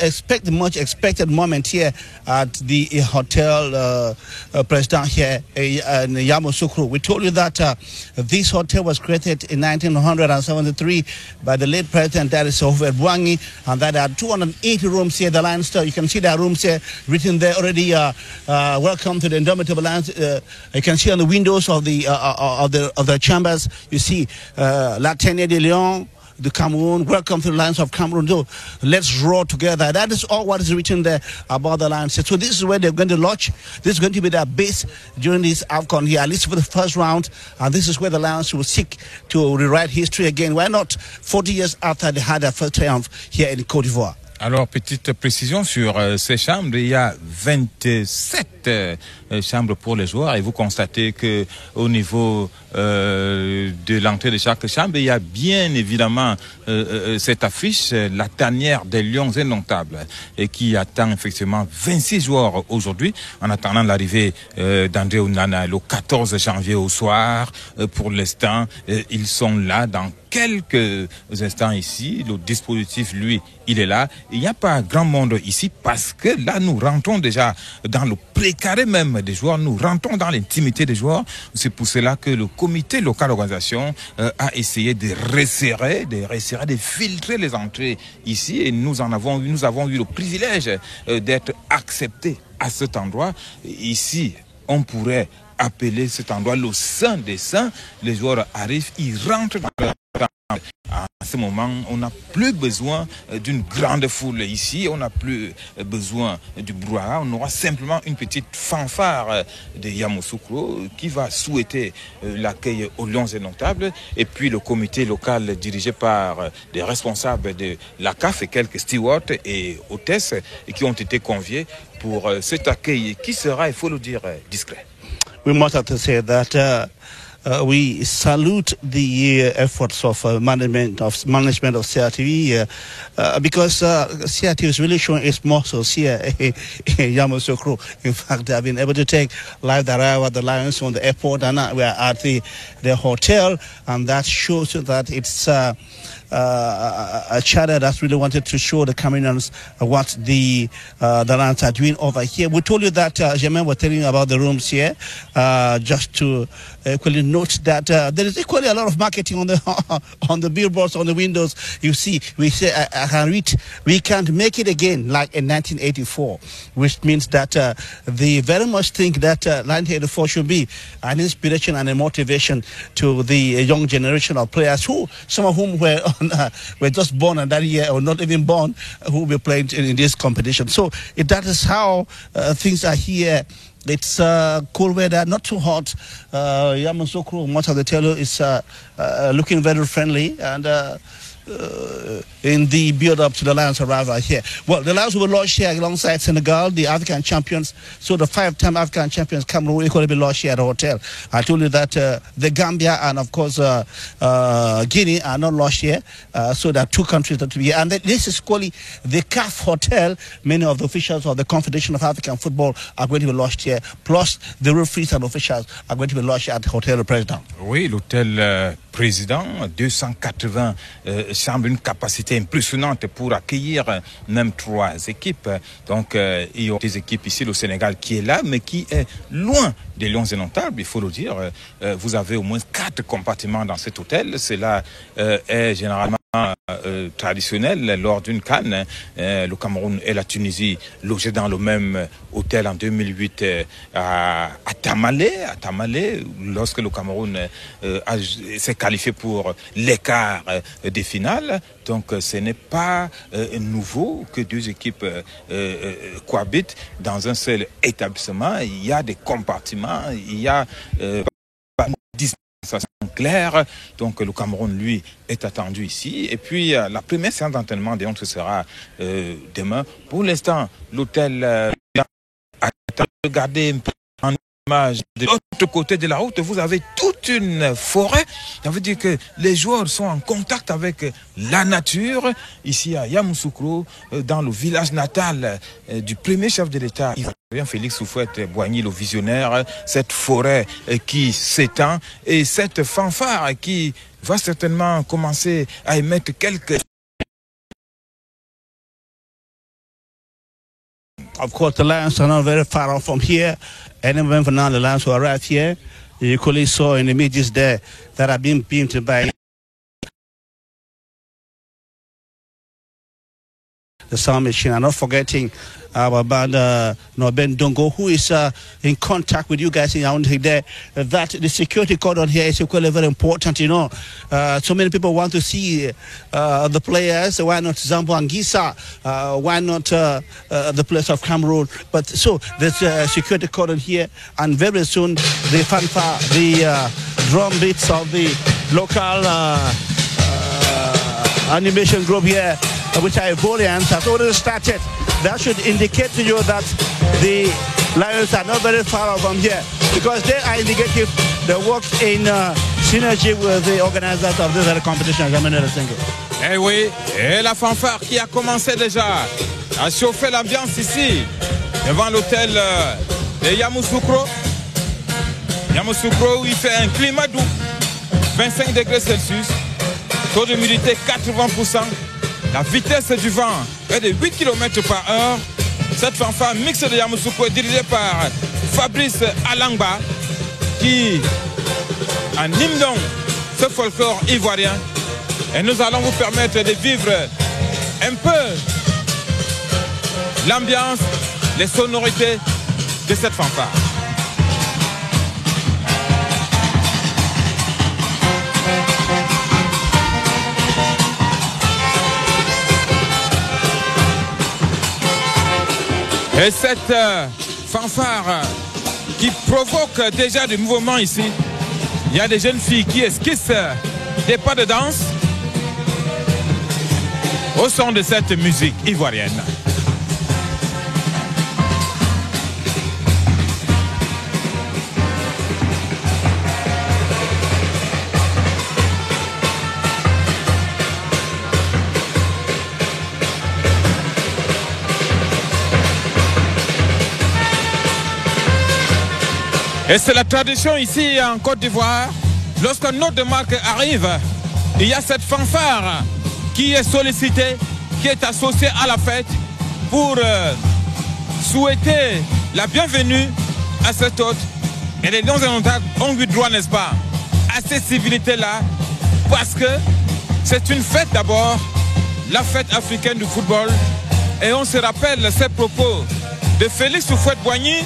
H: much expected moment here at the Hotel Président here in Yamoussoukro. We told you that this hotel was created in 1973 by the late president, that is Houphouët Boigny, and that there are 280 rooms here. The Lions, you can see there are rooms here written there already. Welcome to the Indomitable Lions. You can see on the windows of the chambers, you see La Tenière de Lion, the Cameroon, welcome to the Lions of Cameroon. So let's roar together. That is all what is written there about the Lions. So this is where they're going to lodge. This is going to be their base during this AFCON here, at least for the first round. And this is where the Lions will seek to rewrite history again. Why not 40 years after they had their first triumph here in Côte d'Ivoire?
G: Alors, petite précision sur ces chambres, il y a 27 chambres pour les joueurs, et vous constatez que au niveau de l'entrée de chaque chambre, il y a bien évidemment cette affiche, la tanière des Lions indomptables, et qui attend effectivement 26 joueurs aujourd'hui, en attendant l'arrivée d'André Onana le 14 janvier au soir. Pour l'instant, ils sont là dans quelques instants ici. Le dispositif, lui, il est là. Il n'y a pas grand monde ici parce que là, nous rentrons déjà dans le précaré même des joueurs. Nous rentrons dans l'intimité des joueurs. C'est pour cela que le comité local d'organisation a essayé de resserrer, de filtrer les entrées ici. Et nous avons eu le privilège d'être acceptés à cet endroit. Ici, on pourrait appeler cet endroit le Saint des Saints. Les joueurs arrivent, ils rentrent dans leur temps. À ce moment, on n'a plus besoin d'une grande foule ici, on n'a plus besoin du brouhaha, on aura simplement une petite fanfare de Yamoussoukro qui va souhaiter l'accueil aux Lions indomptables, et puis le comité local dirigé par des responsables de la CAF et quelques stewards et hôtesses qui ont été conviés pour cet accueil qui sera, il faut le dire, discret.
H: we must have to say that we salute the efforts of management of CRTV because CRTV is really showing its muscles here in Yamoussoukro. In fact, they have been able to take live the arrival of the Lions on the airport, and we are at the hotel, and that shows that it's a charter that's really wanted to show the Cameroonians what the Lions are doing over here. We told you that Germain was telling you about the rooms here, just to equally note that there is equally a lot of marketing on the billboards, on the windows. You see, we say, I can read, we can't make it again like in 1984, which means that they very much think that 1984 should be an inspiration and a motivation to the young generation of players who, some of whom were just born in that year or not even born, who will be playing in this competition. So that is how things are here. It's cool weather, not too hot. Yamoussoukro, much of the telo is looking very friendly, and in the build-up to the Lions arrival here. Well, the Lions will lodge here alongside Senegal, the African champions. So the 5-time African champions, Cameroon, will equally be lodged here at the hotel. I told you that the Gambia and, of course, Guinea are not lodged here. So there are two countries that will be here. And this is called the CAF Hotel. Many of the officials of the Confederation of African Football are going to be lodged here. Plus, the referees and officials are going to be lodged at the Hotel du Président.
G: Oui, l'hôtel Président, 280 chambres, une capacité impressionnante pour accueillir même 3 équipes. Donc, il y a des équipes ici, le Sénégal, qui est là, mais qui est loin des Lions indomptables, il faut le dire. Vous avez au moins 4 compartiments dans cet hôtel. Cela est généralement traditionnel lors d'une CAN. Le Cameroun et la Tunisie logés dans le même hôtel en 2008 à Tamale, lorsque le Cameroun s'est qualifié pour l'écart des finales. Donc ce n'est pas nouveau que 2 équipes cohabitent dans un seul établissement. Il y a des compartiments, il y a clair. Donc le Cameroun, lui, est attendu ici. Et puis la première séance d'entraînement des 11 sera demain. Pour l'instant, l'hôtel regardez un peu en image de l'autre côté de la route, vous avez toute une forêt. Ça veut dire que les joueurs sont en contact avec la nature. Ici à Yamoussoukro, dans le village natal du premier chef de l'État, Félix Houphouët-Boigny, le visionnaire, cette forêt qui s'étend et cette fanfare qui va certainement commencer à émettre quelques...
H: Of course, the Lions are not very far off from here. Any moment from now, the Lions will arrive here. You clearly saw in the images there that are being beamed by the sound machine. I'm not forgetting our band, Ben Dongo, who is in contact with you guys around there. That the security cordon here is equally very important, you know. So many people want to see the players. Why not Zambo Anguissa? Why not the players of Cameroon? But so there's a security cordon here, and very soon the fanfare, the drum beats of the local animation group here, which are Ivorians, has already started. That should indicate to you that the Lions are not very far off from here, because they are indicative. They work in synergy with the organizers of this competition.
G: Eh oui, et la fanfare qui a commencé déjà à chauffer l'ambiance ici, devant l'hôtel de Yamoussoukro. Yamoussoukro, où il fait un climat doux, 25 degrés Celsius, taux d'humidité 80%. La vitesse du vent est de 8 km/h. Cette fanfare mixte de Yamoussoukro est dirigée par Fabrice Alangba, qui anime donc ce folklore ivoirien. Et nous allons vous permettre de vivre un peu l'ambiance, les sonorités de cette fanfare. Et cette fanfare qui provoque déjà du mouvement ici. Il y a des jeunes filles qui esquissent des pas de danse au son de cette musique ivoirienne. Et c'est la tradition ici en Côte d'Ivoire. Lorsqu'un hôte de marque arrive, il y a cette fanfare qui est sollicitée, qui est associée à la fête pour souhaiter la bienvenue à cet hôte. Et les Lions indomptables ont eu droit, n'est-ce pas, à cette civilité-là, parce que c'est une fête d'abord, la fête africaine du football. Et on se rappelle ces propos de Félix Houphouët-Boigny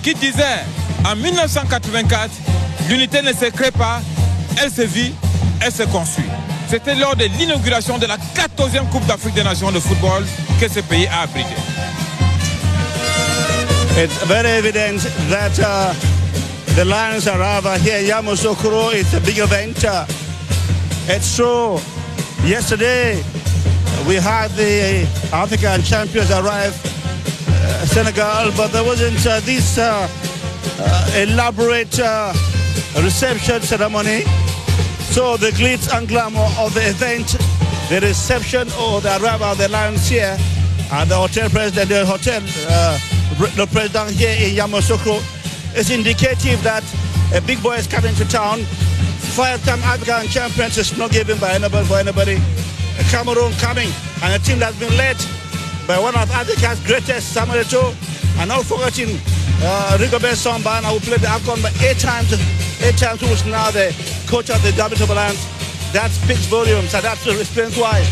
G: qui disait en 1984, l'unité ne se crée pas, elle se vit, elle se construit. C'était lors de l'inauguration de la 14e Coupe d'Afrique des Nations de football que ce pays a abrité.
H: It's very evident that the Lions arrive here in Yamoussoukro. It's a big event. It's true. Yesterday, we had the African champions arrive, Senegal, but there wasn't this elaborate reception ceremony. So the glitz and glamour of the event, the reception or the arrival of the Lions here at the hotel president, the president here in Yamoussoukro, is indicative that a big boy is coming to town. 5-time African champions is not given by anybody for anybody. Cameroon coming, and a team that's been led by one of Africa's greatest, Samuel Eto'o, and not forgetting Rigobert Samba, who played the AFCON 8 times, who is now the coach of the WW Lions. That speaks volumes, and that explains why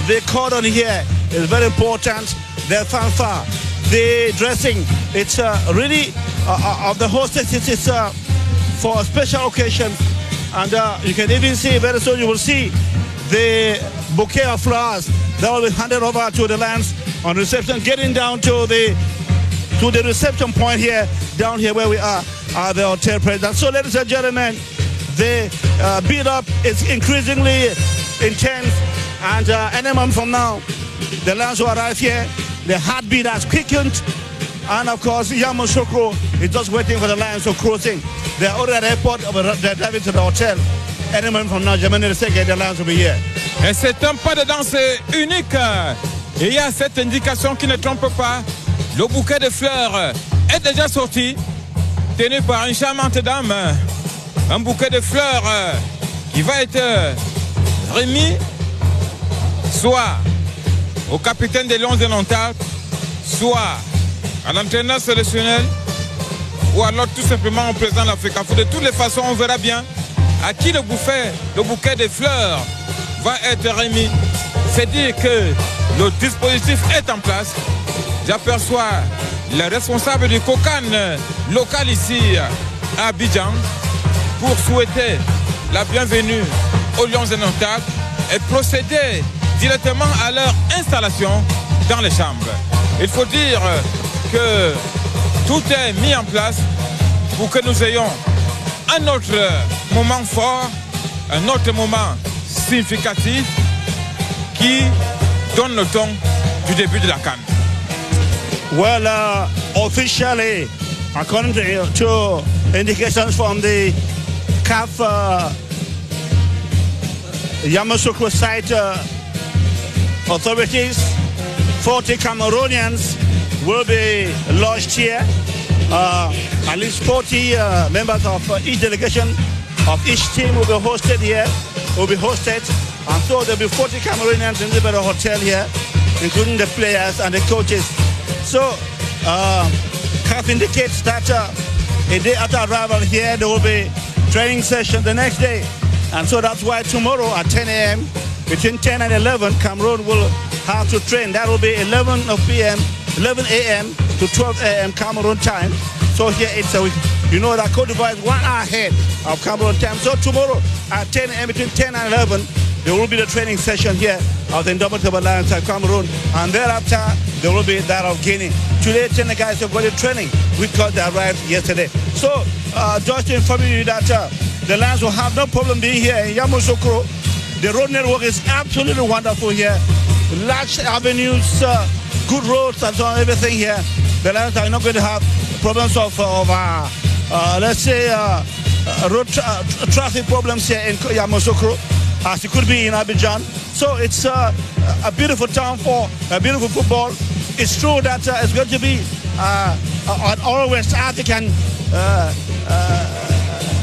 H: the cordon here is very important. The fanfare, the dressing, it's really of the hostess. It's for special occasions, and you can even see very soon. You will see the bouquet of flowers that will be handed over to the Lions on reception, getting down to the reception point here, down here where we are at the hotel president. So, ladies and gentlemen, the build-up is increasingly intense, and any moment from now, the Lions will arrive here. The heartbeat has quickened, and of course, Yamoussoukro is just waiting for the Lions to crossing. They are already at the airport, they're driving to the hotel. Any moment from now, Germany the Lions will be here.
G: Et c'est un pas de danse unique. Et il y a cette indication qui ne trompe pas. Le bouquet de fleurs est déjà sorti, tenu par une charmante dame. Un bouquet de fleurs qui va être remis soit au capitaine des Lions indomptables, soit à l'entraîneur sélectionnel, ou alors tout simplement au président de l'Afrique. De toutes les façons, on verra bien à qui le bouquet de fleurs va être remis. C'est dire que le dispositif est en place. J'aperçois le responsable du COCAN local ici à Abidjan pour souhaiter la bienvenue aux Lions indomptables et procéder directement à leur installation dans les chambres. Il faut dire que tout est mis en place pour que nous ayons un autre moment fort, un autre moment significatif qui donne le ton du début de la CAN.
H: Well, officially, according to indications from the CAF Yamoussoukro site authorities, 40 Cameroonians will be lodged here. At least 40 members of each delegation of each team will be hosted here, and so there will be 40 Cameroonians in the hotel here, including the players and the coaches. So, CAF indicates that a day after arrival here, there will be training session the next day, and so that's why tomorrow at 10 a.m., between 10 and 11, Cameroon will have to train. That will be 11 a.m. to 12 a.m. Cameroon time. So here it's you know that Côte d'Ivoire is 1 hour ahead of Cameroon time. So tomorrow at 10 a.m. between 10 and 11, there will be the training session here of the Indomitable Lions of Cameroon, and thereafter there will be that of Guinea. Today, 10 guys have got the training because they arrived yesterday. So just to inform you that the Lions will have no problem being here in Yamoussoukro. The road network is absolutely wonderful here. Large avenues, good roads, and so on, everything here. The Lions are not going to have problems of let's say, road traffic problems here in Yamoussoukro, as it could be in Abidjan. So it's a beautiful town for a beautiful football. It's true that it's going to be on all West African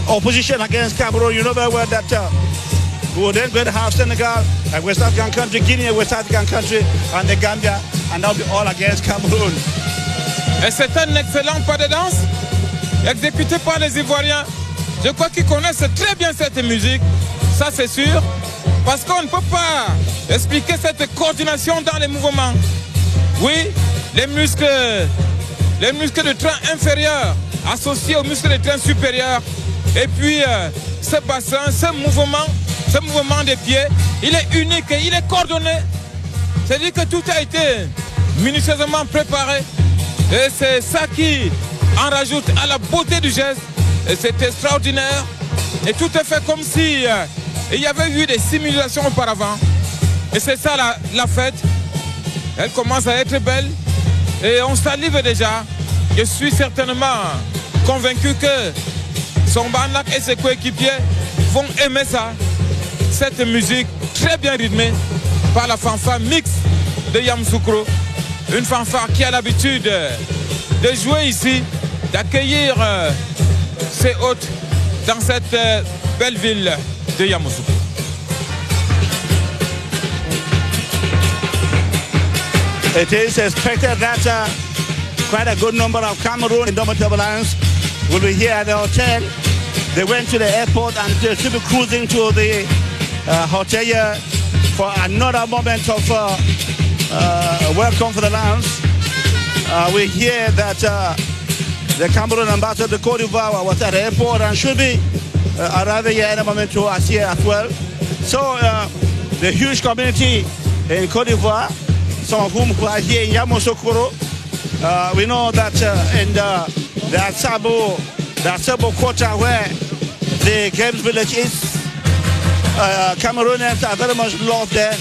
H: opposition against Cameroon. You know very well that we were then going to have Senegal, a West African country, Guinea, a West African country, and the Gambia, and now be all against Cameroon.
G: Et c'est un excellent pas de danse exécuté par les Ivoiriens. Je crois qu'ils connaissent très bien cette musique, ça c'est sûr, parce qu'on ne peut pas expliquer cette coordination dans les mouvements. Oui, les muscles de train inférieur associés aux muscles de train supérieur. Et puis ce bassin, ce mouvement des pieds, il est unique et il est coordonné. C'est-à-dire que tout a été minutieusement préparé. Et c'est ça qui en rajoute à la beauté du geste. Et c'est extraordinaire. Et tout est fait comme si il y avait eu des simulations auparavant. Et c'est ça la fête. Elle commence à être belle. Et on salive déjà. Je suis certainement convaincu que son Banak et ses coéquipiers vont aimer ça. Cette musique très bien rythmée par la fanfare mixte de Yamoussoukro. Une fanfare qui a l'habitude de jouer ici, d'accueillir ses hôtes dans cette belle ville de Yamoussoukro.
H: It is expected that quite a good number of Cameroon Indomitable Lions will be here at the hotel. They went to the airport and they should be cruising to the hotel here for another moment of welcome for the Lions. We hear that the Cameroon ambassador to Cote d'Ivoire was at the airport and should be arriving here in a moment to us here as well. So the huge community in Cote d'Ivoire, some of whom are here in Yamoussoukro, we know that in the Asabo quarter where the Games Village is, Cameroonians are very much loved there.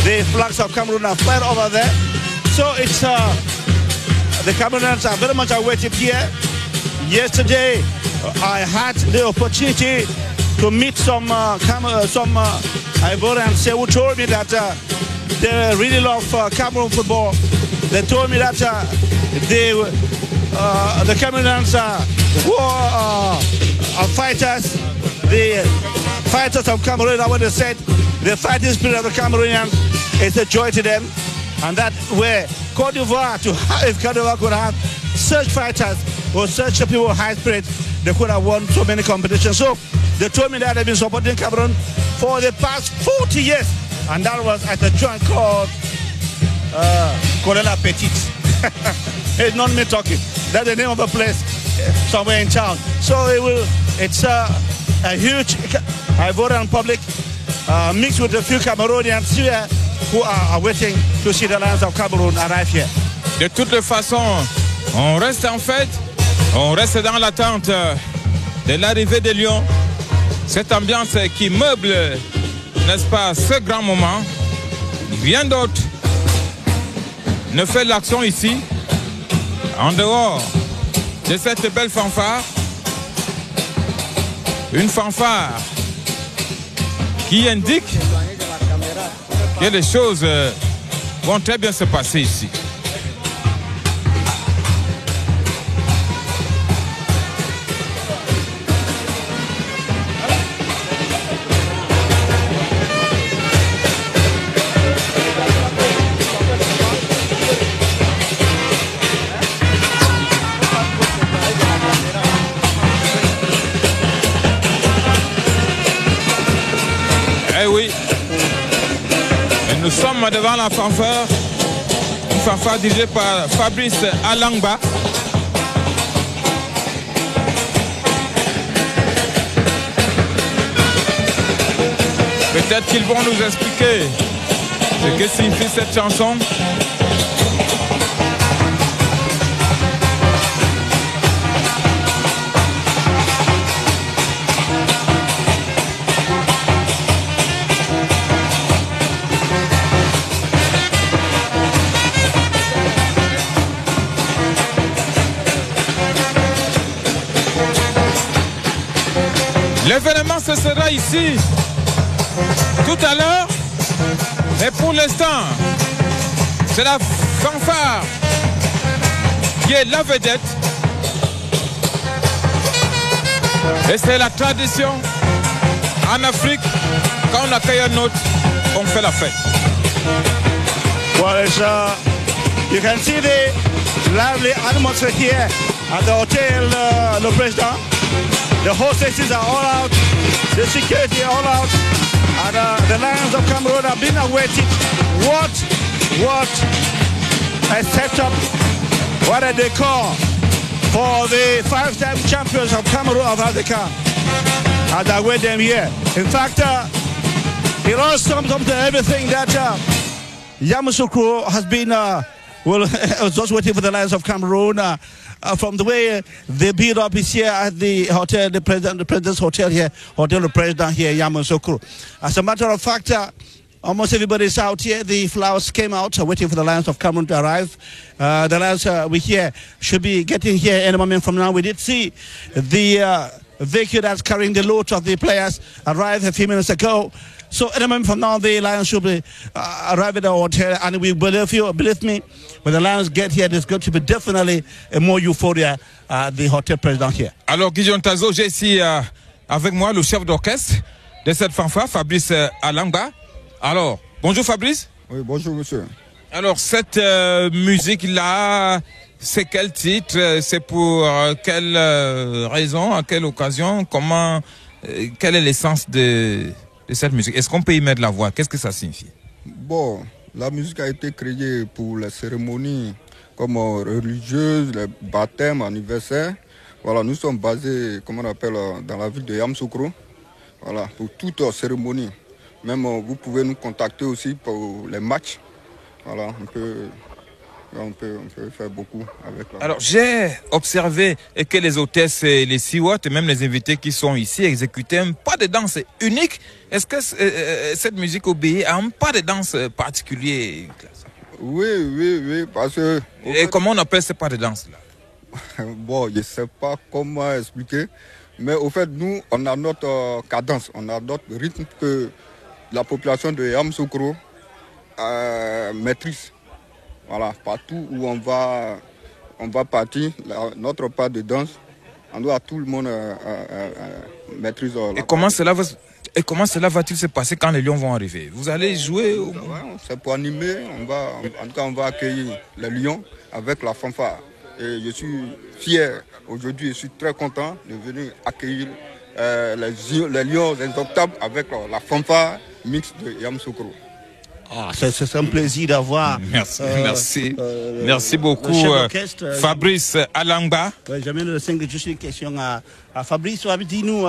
H: The flags of Cameroon are flying over there. So it's the Cameroonians are very much awaited here. Yesterday, I had the opportunity to meet some Ivorians who told me that they really love Cameroon football. They told me that the Cameroonians who are fighters, the fighters of Cameroon, what they said, the fighting spirit of the Cameroonians is a joy to them. And that where Cote d'Ivoire, if Cote d'Ivoire could have such fighters or such people with high spirit, they could have won so many competitions. So they told me that they've been supporting Cameroon for the past 40 years. And that was at a joint called Colonel Petit. It's not me talking. That's the name of a place somewhere in town. So it's a huge Ivorian public mixed with a few Cameroonians here who are waiting to see the Lions of Cameroon arrive here.
G: De toutes les façons, on reste en fête, on reste dans l'attente de l'arrivée des Lions. Cette ambiance qui meuble, n'est-ce pas, ce grand moment. Rien d'autre ne fait l'action ici, en dehors de cette belle fanfare. Une fanfare qui indique que les choses vont très bien se passer ici. Eh oui, et nous sommes devant la fanfare, une fanfare dirigée par Fabrice Alangba. Peut-être qu'ils vont nous expliquer ce que signifie cette chanson. L'événement ce sera ici tout à l'heure, mais pour l'instant, c'est la fanfare qui est la vedette. Et c'est la tradition. En Afrique, quand on accueille un hôte, on fait la fête.
H: Well, you can see the lively atmosphere here at the Hotel Le Président. The hostesses are all out, the security are all out, and the Lions of Cameroon have been awaiting. What a setup, what a decor for the 5-time champions of Cameroon of Africa. And I wait them here. In fact, it all sums up to everything that Yamoussoukro has been, was just waiting for the Lions of Cameroon. From the way they build up is here at the hotel, the President's Hotel here, Hotel Le Président here, Yamoussoukro. As a matter of fact, almost everybody's out here. The flowers came out, waiting for the Lions of Cameroon to arrive. The Lions we here should be getting here any moment from now. We did see the vehicle that's carrying the load of the players arrived a few minutes ago. So any moment from now, the Lions should be arrive at the hotel, and we believe me, when the Lions get here, there's going to be definitely a more euphoria at the Hotel Président here.
G: Alors, Gideon Tazo, j'ai ici avec moi le chef d'orchestre de cette fanfare, Fabrice Alanga. Alors, bonjour Fabrice.
I: Oui, bonjour monsieur.
G: Alors, cette musique-là, c'est quel titre? C'est pour quelle raison? À quelle occasion? Comment? Quelle est l'essence de cette musique? Est-ce qu'on peut y mettre la voix? Qu'est-ce que ça signifie?
I: Bon, la musique a été créée pour les cérémonies comme religieuses, les baptêmes, anniversaires. Voilà, nous sommes basés, comment on appelle, dans la ville de Yamoussoukro. Voilà, pour toute cérémonie. Même vous pouvez nous contacter aussi pour les matchs. Voilà, on peut faire beaucoup avec la...
G: Alors, j'ai observé que les hôtesses, les Siwat et même les invités qui sont ici exécutaient un pas de danse unique. Est-ce que cette musique obéit à un pas de danse particulier?
I: Oui, parce que...
G: Et comment on appelle ce pas de danse-là?
I: Bon, je ne sais pas comment expliquer, mais au fait, nous, on a notre cadence, on a notre rythme que la population de Yamoussoukro maîtrise. Voilà, partout où on va partir, notre pas de danse, on doit tout le monde maîtriser.
G: Et comment cela va-t-il se passer quand les Lions vont arriver? Vous allez jouer
I: c'est pour animer, en tout cas on va accueillir les Lions avec la fanfare. Et je suis fier, aujourd'hui je suis très content de venir accueillir les Lions indomptables avec la fanfare mixte de Yamoussoukro.
H: C'est un plaisir d'avoir.
G: Merci beaucoup, Fabrice Alanga.
H: J'amène juste une question à Fabrice. Dis-nous,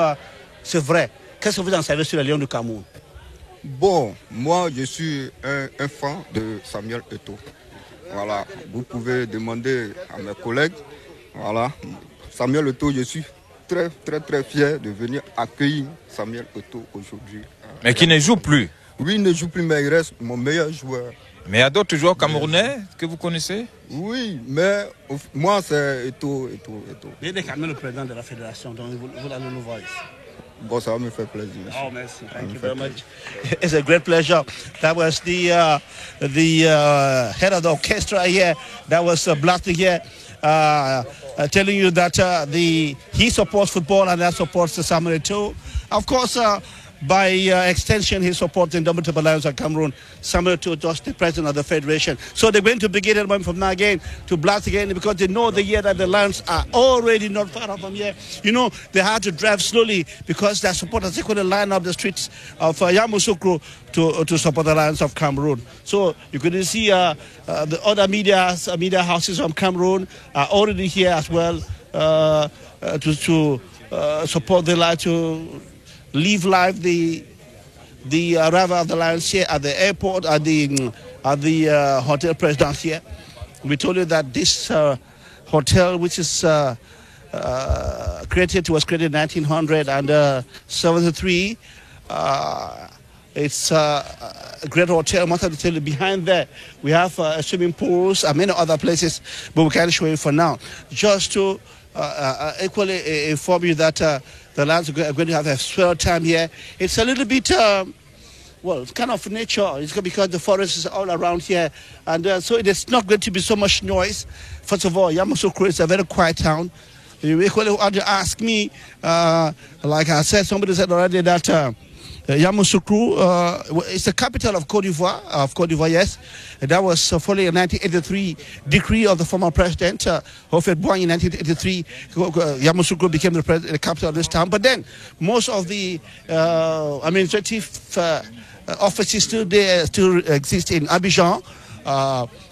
H: c'est vrai, qu'est-ce que vous en savez sur les Lions du Cameroun?
I: Bon, moi je suis un fan de Samuel Eto'o. Voilà, vous pouvez demander à mes collègues. Voilà, Samuel Eto'o, je suis très fier de venir accueillir Samuel Eto'o aujourd'hui.
G: Mais qui ne joue plus?
I: Oui, il ne joue plus, mais il reste mon meilleur joueur.
G: Mais il y a d'autres joueurs camerounais que vous connaissez?
I: Oui, mais moi, c'est Eto'o.
H: Il est quand même le président de la fédération, donc vous allez le voir ici.
I: Bon, ça va me faire plaisir.
H: Oh, merci. Thank you very much. It's a great pleasure. That was the head of the orchestra here. That was blasting here, telling you that he supports football and that supports the Samuel Eto'o. Of course, by extension, he supports the Indomitable Lions of Cameroon, Samuel Eto'o, just the president of the federation. So they're going to begin a moment from now again to blast again because they know the year that the Lions are already not far off from here. You know, they had to drive slowly because their supporters, they couldn't line up the streets of Yamoussoukro to support the Lions of Cameroon. So you can see the other media houses from Cameroon are already here as well to support the Lions, to live live the arrival of the Lions here at the airport, at the Hotel Président here. We told you that this hotel, which is was created in 1973. It's a great hotel. Most of the hotel behind there, we have swimming pools and many other places, but we can't show you for now. Just to equally inform you that the Lions are going to have a swell time here. It's a little bit well, it's kind of nature. It's because the forest is all around here. And so it's not going to be so much noise. First of all, Yamoussoukro is a very quiet town. You equally want to ask me, like I said, somebody said already that Yamoussoukro is the capital of Côte d'Ivoire, yes. And that was following a 1983 decree of the former president, Houphouët-Boigny in 1983. Yamoussoukro became the capital of this town. But then most of the administrative offices still exist in Abidjan,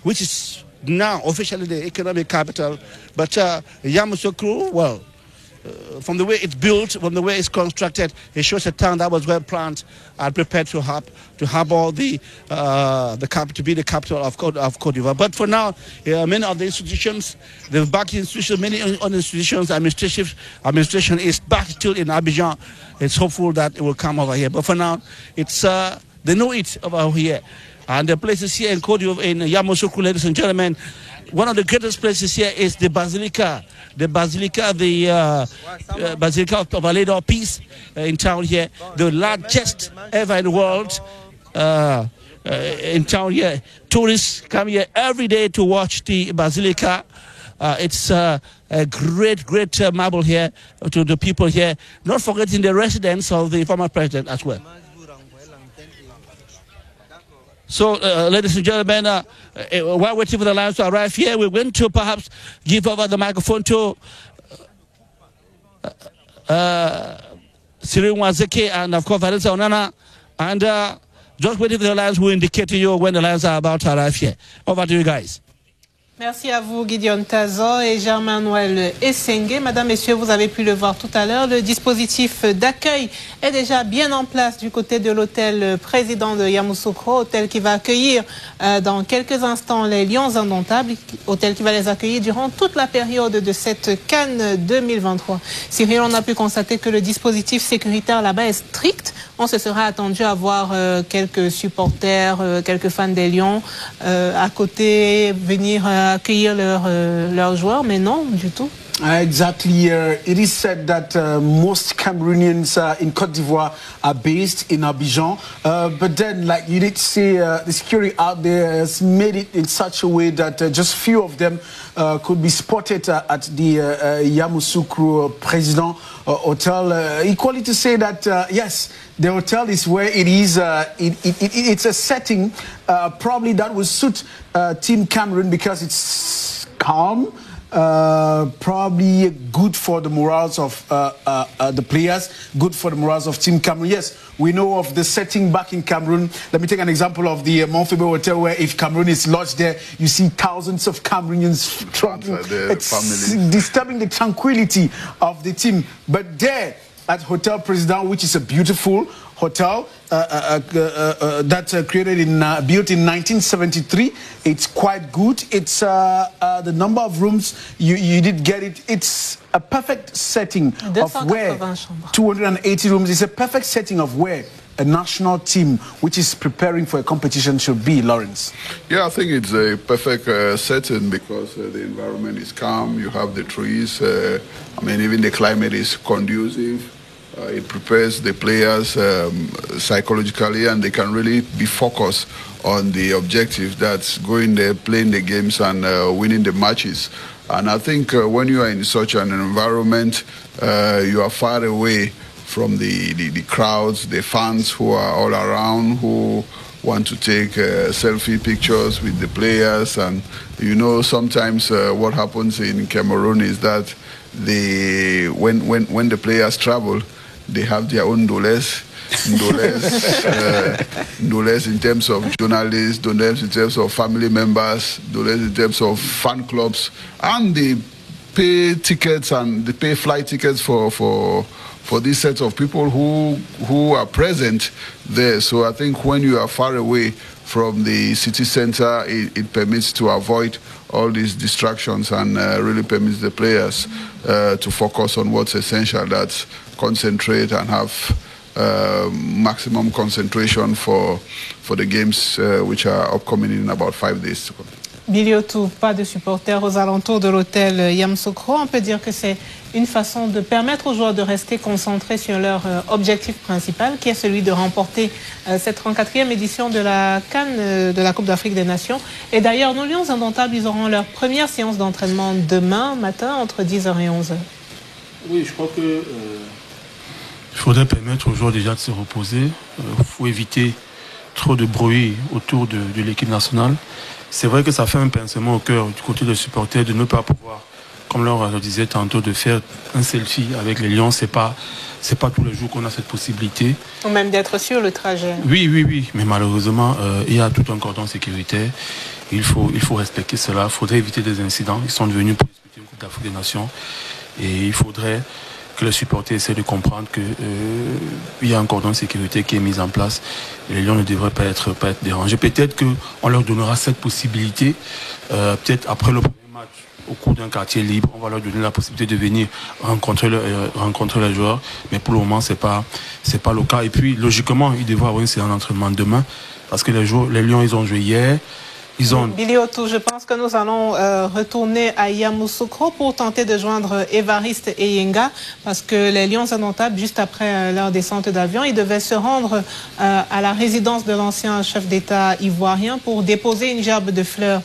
H: which is now officially the economic capital. But Yamoussoukro, well, from the way it's built, from the way it's constructed, it shows a town that was well planned and prepared to have all to be the capital of Côte d'Ivoire. But for now, many of the institutions, the banking institutions, many other institutions, administration is back still in Abidjan. It's hopeful that it will come over here. But for now, it's they know it over here. And the places here in Côte d'Ivoire, in Yamoussoukro, ladies and gentlemen, one of the greatest places here is the Basilica. The Basilica, Basilica of Our Lady of Peace in town here. The largest ever in the world in town here. Tourists come here every day to watch the Basilica. It's a great marvel here to the people here. Not forgetting the residence of the former president as well. So, ladies and gentlemen, while waiting for the lions to arrive here, we're going to perhaps give over the microphone to Cyril Nwazeke and, of course, Vanessa Onana. And just waiting for the lions will indicate to you when the lions are about to arrive here. Over to you guys.
B: Merci à vous, Gideon Tazo et Germain-Noël Essengue. Madame, Messieurs, vous avez pu le voir tout à l'heure. Le dispositif d'accueil est déjà bien en place du côté de l'hôtel président de Yamoussoukro, hôtel qui va accueillir dans quelques instants les Lions indomptables, hôtel qui va les accueillir durant toute la période de cette CAN 2023. Cyril, on a pu constater que le dispositif sécuritaire là-bas est strict. On se sera attendu à voir quelques supporters, quelques fans des Lions à côté venir accueillir leurs joueurs, mais non, du tout.
A: Exactly. It is said that most Cameroonians in Côte d'Ivoire are based in Abidjan. But then, like you did say, the security out there has made it in such a way that just few of them could be spotted at the Yamoussoukro President Hotel. Equally to say that, yes, the hotel is where it is. It's a setting probably that will suit Team Cameroon because it's calm. Probably good for the morals of the players, good for the morals of Team Cameroon. Yes, we know of the setting back in Cameroon. Let me take an example of the Montfaucon Hotel, where if Cameroon is lodged there, you see thousands of Cameroonians talking. It's disturbing the tranquility of the team. But there, at Hotel President, which is a beautiful hotel that built in 1973. It's quite good. It's the number of rooms you did get it. It's a perfect setting of where 280 rooms. It's a perfect setting of where a national team which is preparing for a competition should be, Lawrence.
C: Yeah, I think it's a perfect setting because the environment is calm. You have the trees. I mean, even the climate is conducive. It prepares the players psychologically, and they can really be focused on the objective that's going there, playing the games and winning the matches. And I think when you are in such an environment, you are far away from the crowds, the fans who are all around, who want to take selfie pictures with the players. And you know, sometimes what happens in Cameroon is that when the players travel, they have their own doles in terms of journalists, doles in terms of family members, doles in terms of fan clubs, and they pay tickets and they pay flight tickets for these sets of people who are present there. So I think when you are far away from the city center, it permits to avoid all these distractions and really permits the players to focus on what's essential. That's concentrate and have maximum concentration for the games which are upcoming in about 5 days to come.
B: Biliotou, pas de supporters aux alentours de l'hôtel Yamoussoukro. On peut dire que c'est une façon de permettre aux joueurs de rester concentrés sur leur objectif principal, qui est celui de remporter cette 34e édition de la CAN, de la Coupe d'Afrique des Nations. Et d'ailleurs, nos Lions indomptables, ils auront leur première séance d'entraînement demain matin entre 10h et 11h.
D: Oui, je crois que il faudrait permettre aux joueurs déjà de se reposer. Il faut éviter trop de bruit autour de l'équipe nationale. C'est vrai que ça fait un pincement au cœur du côté des supporters de ne pas pouvoir, comme Laure le disait tantôt, de faire un selfie avec les Lions. C'est pas tous les jours qu'on a cette possibilité.
B: Ou même d'être sur le trajet.
D: Oui. Mais malheureusement, il y a tout un cordon sécuritaire. Il faut respecter cela. Il faudrait éviter des incidents. Ils sont venus pour disputer une Coupe d'Afrique des Nations. Et il faudrait que les supporters essaient de comprendre qu'il y a un cordon de sécurité qui est mis en place et les Lions ne devraient pas être dérangés. Peut-être qu'on leur donnera cette possibilité, peut-être après le premier match, au cours d'un quartier libre, on va leur donner la possibilité de venir rencontrer les joueurs, mais pour le moment, c'est pas le cas. Et puis, logiquement, ils devraient avoir une séance d'entraînement demain, parce que les Lions, ils ont joué hier.
B: Billy Otto, je pense que nous allons retourner à Yamoussoukro pour tenter de joindre Évariste Eyenga, parce que les Lions indomptables, juste après leur descente d'avion, ils devaient se rendre à la résidence de l'ancien chef d'État ivoirien pour déposer une gerbe de fleurs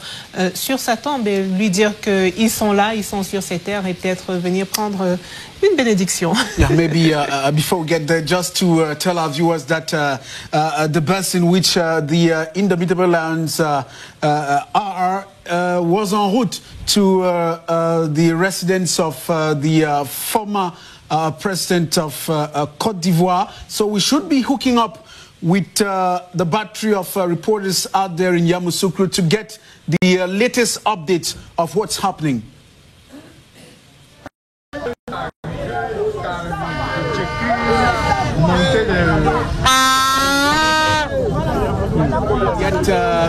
B: sur sa tombe et lui dire qu'ils sont là, ils sont sur ces terres et peut-être venir prendre une bénédiction.
A: Yeah, maybe before we get there, just to tell our viewers that the bus in which the Indomitable Lions was en route to the residence of the former president of Côte d'Ivoire. So we should be hooking up with the battery of reporters out there in Yamoussoukro to get the latest updates of what's happening.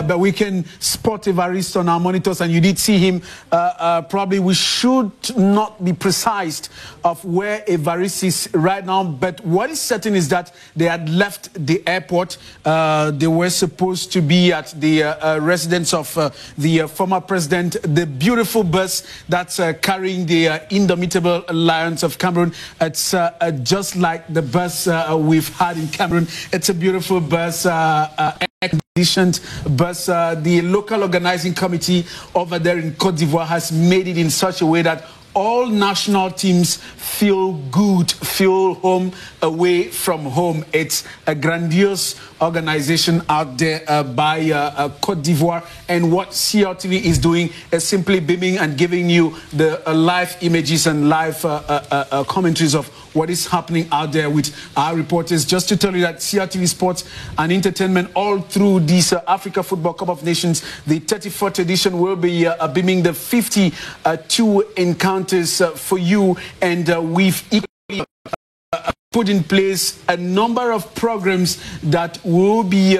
A: But we can spot Évariste on our monitors, and you did see him. Probably we should not be precise of where Évariste is right now, but what is certain is that they had left the airport. They were supposed to be at the residence of the former president. The beautiful bus that's carrying the Indomitable Lions of Cameroon. It's just like the bus we've had in Cameroon. It's a beautiful bus, air-conditioned bus. The local organizing committee over there in Côte d'Ivoire has made it in such a way that all national teams feel good, feel home away from home. It's a grandiose organization out there by Côte d'Ivoire. And what CRTV is doing is simply beaming and giving you the live images and live commentaries of what is happening out there with our reporters. Just to tell you that CRTV Sports and Entertainment all through this Africa Football Cup of Nations, the 34th edition, will be beaming the 52 encounters for you. And we've equally put in place a number of programs that will be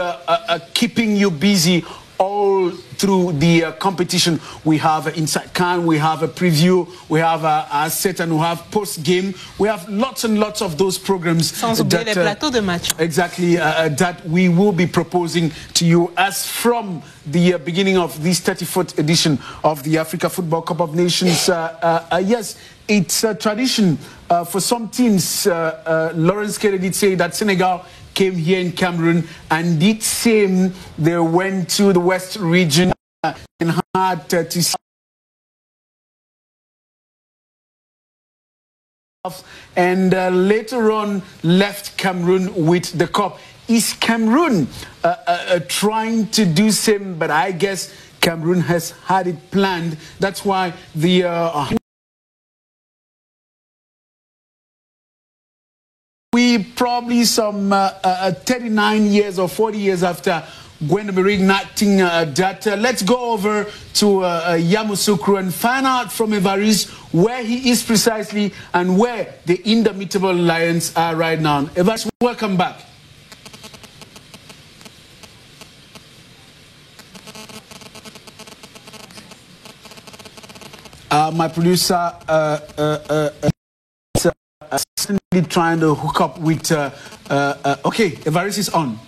A: keeping you busy all through the competition. We have Inside CAN, we have a preview, we have a set, and we have post-game. We have lots and lots of those programs.
B: Sans oublier les plateaux de match.
A: Exactly, that we will be proposing to you as from the beginning of this 34th edition of the Africa Football Cup of Nations. Yes, it's a tradition for some teams. Lawrence Kelly did say that Senegal came here in Cameroon and did same. They went to the West region and had to see and later on left Cameroon with the cup. Is Cameroon trying to do same? But I guess Cameroon has had it planned. That's why the we probably some 39 years or 40 years after Gwendolyn igniting that. Let's go over to Yamoussoukro and find out from Évariste where he is precisely and where the Indomitable Lions are right now. Évariste, welcome back. My producer trying to hook up with okay, Évariste is on.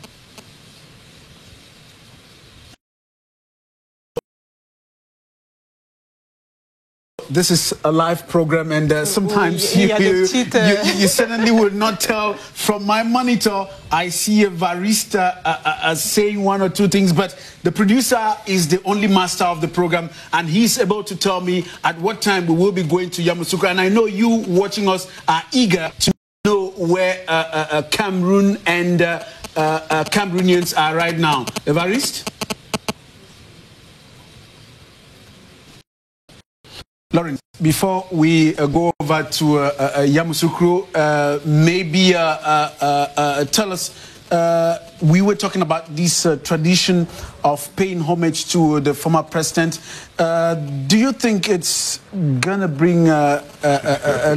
A: this is a live program, and sometimes you certainly will not tell. From my monitor, I see a barista saying one or two things, but the producer is the only master of the program, and he's able to tell me at what time we will be going to Yamoussoukro. And I know you watching us are eager to know where Cameroon and Cameroonians are right now. Evariste? Lawrence, before we go over to Yamoussoukro, maybe tell us, we were talking about this tradition of paying homage to the former president. Do you think it's going to bring a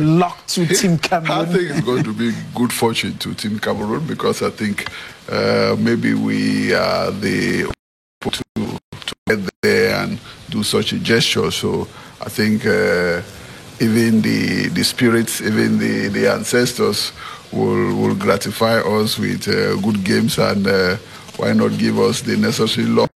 A: luck to Team Cameroon?
C: I think it's going to be good fortune to Team Cameroon, because I think maybe we are the to get there and do such a gesture. So I think even the spirits, even the ancestors will gratify us with good games, and why not give us the necessary luck?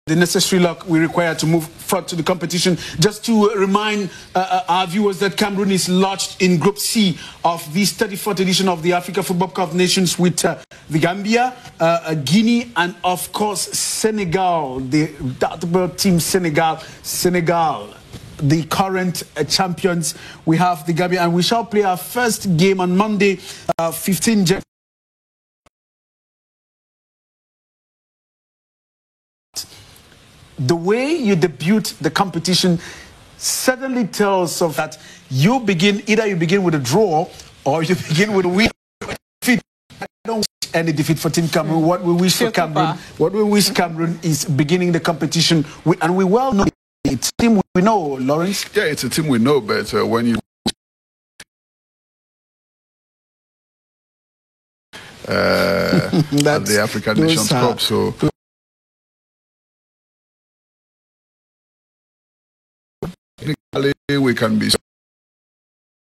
A: The necessary luck we require to move forward to the competition. Just to remind our viewers that Cameroon is lodged in Group C of this 34th edition of the Africa Football Cup of Nations with the Gambia, Guinea, and of course Senegal, the doubtable team Senegal, the current champions. We have the Gambia, and we shall play our first game on Monday, 15 January. The way you debut the competition certainly tells us that you begin, either you begin with a draw or you begin with a win. I don't wish any defeat for Team Cameroon. What we wish for Cameroon, is beginning the competition, and we well know it's a team we know, Lawrence.
C: Yeah, it's a team we know, but when you at the African Nations Cup, so we can be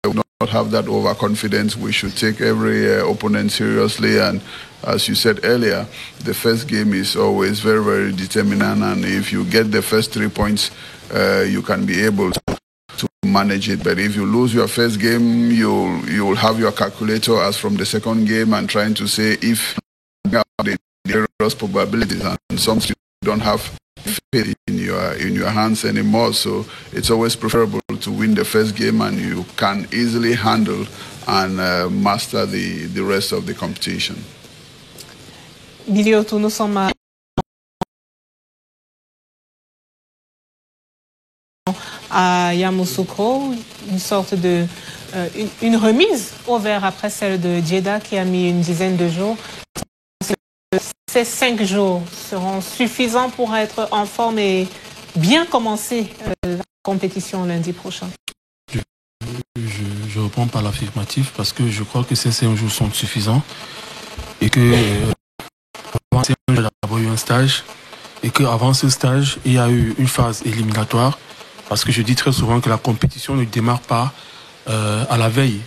C: not have that overconfidence. We should take every opponent seriously, and as you said earlier, the first game is always very, very determinant, and if you get the first 3 points, you can be able to manage it. But if you lose your first game, you'll have your calculator as from the second game and trying to say if the various probabilities, and some you don't have faith in your hands anymore. So it's always preferable to win the first game, and you can easily handle and master the rest of the competition.
B: Biliotou, nous sommes à Yamoussoukro, une sorte de une remise au vert après celle de Jeddah qui a mis une dizaine de jours. Ces 5 jours seront suffisants pour être en forme et bien commencer la compétition lundi prochain.
D: Je réponds par l'affirmatif parce que je crois que ces 5 jours sont suffisants et que avant ces 5 jours, il y a d'abord eu un stage et qu'avant ce stage, il y a eu une phase éliminatoire parce que je dis très souvent que la compétition ne démarre pas à la veille.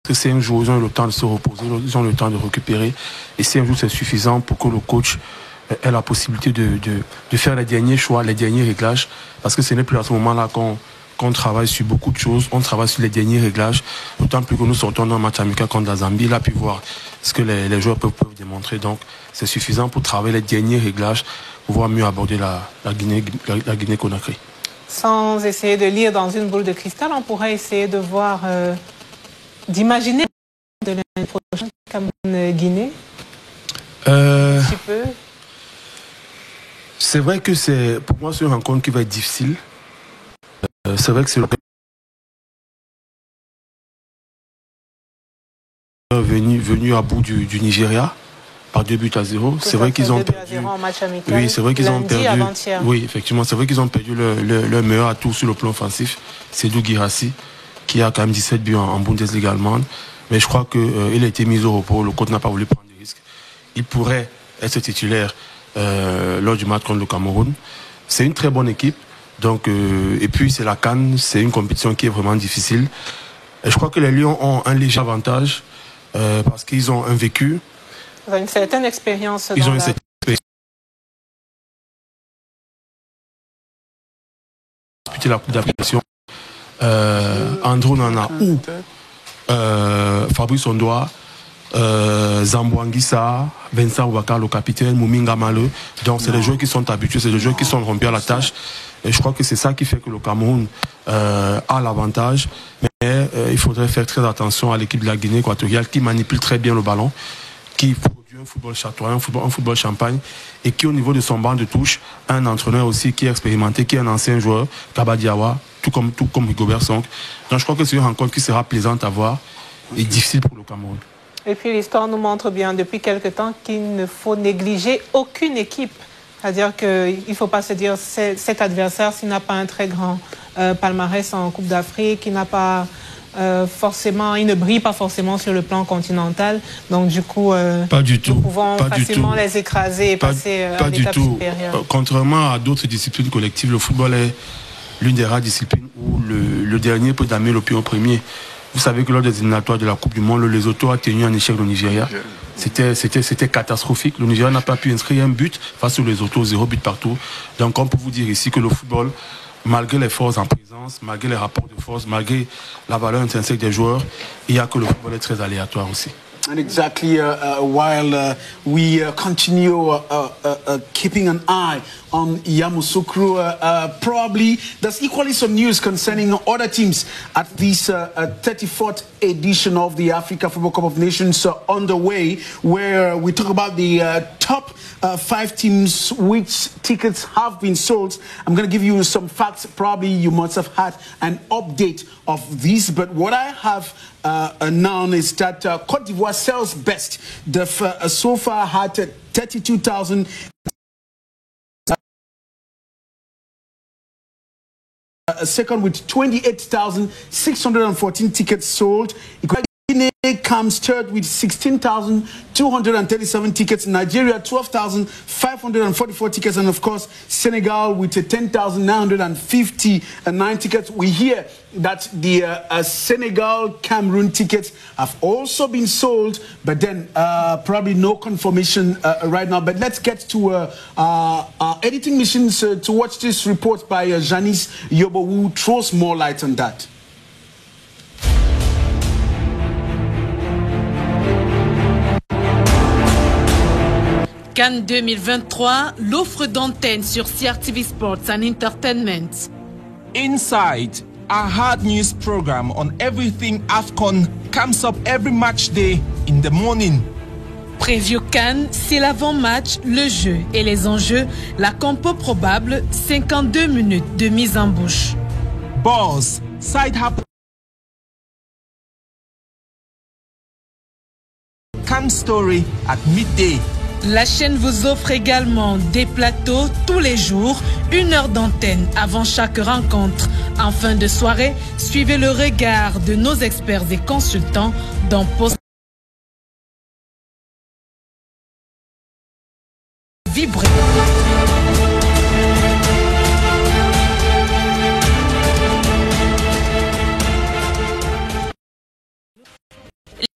D: Que 5 jours, ils ont le temps de se reposer, ils ont le temps de récupérer. Et 5 jours, c'est suffisant pour que le coach ait la possibilité de faire les derniers choix, les derniers réglages. Parce que ce n'est plus à ce moment-là qu'on travaille sur beaucoup de choses. On travaille sur les derniers réglages. D'autant plus que nous sortons d'un match amical contre la Zambie. Là, puis voir ce que les joueurs peuvent démontrer. Donc, c'est suffisant pour travailler les derniers réglages, pour pouvoir mieux aborder la Guinée-Conakry.
B: Sans essayer de lire dans une boule de cristal, on pourrait essayer de voir... d'imaginer de l'année prochaine Cameroun-Guinée. Un petit peu.
D: C'est vrai que pour moi c'est une rencontre qui va être difficile. C'est vrai que c'est venu à bout du Nigeria par 2-0. C'est vrai qu'ils ont perdu. Oui, c'est vrai qu'ils ont perdu. Oui, effectivement, c'est vrai qu'ils ont perdu leur meilleur atout sur le plan offensif, Seydou Guirassy, qui a quand même 17 buts en Bundesliga allemande. Mais je crois qu'il a été mis au repos. Le coach n'a pas voulu prendre de risques. Il pourrait être titulaire lors du match contre le Cameroun. C'est une très bonne équipe. Donc, et puis, c'est la CAN. C'est une compétition qui est vraiment difficile. Et je crois que les Lions ont un léger avantage parce qu'ils ont un vécu.
B: Ils ont une certaine expérience.
D: Ils ont une certaine expérience. La Coupe d'Appellation. Andro Nana ou Fabrice Ondoa, Zambouanguissa, Vincent Ouakar, le capitaine, Mouminga Maleu. Donc c'est des joueurs qui sont habitués, c'est des joueurs qui sont rompus à la tâche. Et je crois que c'est ça qui fait que le Cameroun a l'avantage. Mais il faudrait faire très attention à l'équipe de la Guinée équatoriale qui manipule très bien le ballon, qui produit un football chatoyant, un football champagne, et qui au niveau de son banc de touche a un entraîneur aussi qui est expérimenté, qui est un ancien joueur, Kaba Diawa, tout comme Rigobert Song. Donc je crois que c'est une rencontre qui sera plaisante à voir et difficile pour le Cameroun.
B: Et puis l'histoire nous montre bien depuis quelque temps qu'il ne faut négliger aucune équipe. C'est-à-dire qu'il ne faut pas se dire cet adversaire, s'il n'a pas un très grand palmarès en Coupe d'Afrique, il n'a pas forcément, il ne brille pas forcément sur le plan continental. Donc du coup,
D: pas du tout.
B: Nous pouvons facilement les écraser et passer à l'étape supérieure.
D: Contrairement à d'autres disciplines collectives, le football est l'une des rares disciplines où le dernier peut damer le pion au premier. Vous savez que lors des éliminatoires de la Coupe du Monde, le Lesotho a tenu un échec le Nigeria. C'était catastrophique. Le Nigeria n'a pas pu inscrire un but face au Lesotho, 0 but partout. Donc on peut vous dire ici que le football, malgré les forces en présence, malgré les rapports de force, malgré la valeur intrinsèque des joueurs, il y a que le football est très aléatoire aussi.
A: And exactly while we continue keeping an eye on Yamoussoukro, probably there's equally some news concerning other teams at this 34th edition of the Africa Football Cup of Nations underway, where we talk about the top 5 teams which tickets have been sold. I'm going to give you some facts. Probably you must have had an update of this, but what I have known is that Côte d'Ivoire sells best. They've so far had 32,000. Second with 28,614 tickets sold. Guinea comes third with 16,237 tickets. Nigeria 12,544 tickets, and of course Senegal with 10,959 tickets. We hear that the Senegal-Cameroon tickets have also been sold, but then probably no confirmation right now. But let's get to our editing machines to watch this report by Janice Yobo, who throws more light on that.
J: Cannes 2023, l'offre d'antenne sur CRTV Sports and Entertainment.
K: Inside, our hard news program on everything AFCON comes up every match day in the morning.
J: Preview Cannes, c'est l'avant-match, le jeu et les enjeux, la compo probable, 52 minutes de mise en bouche.
K: Boss, side happen. Cannes story at midday.
J: La chaîne vous offre également des plateaux tous les jours, 1 heure d'antenne avant chaque rencontre. En fin de soirée, suivez le regard de nos experts et consultants dans Post Vibrer.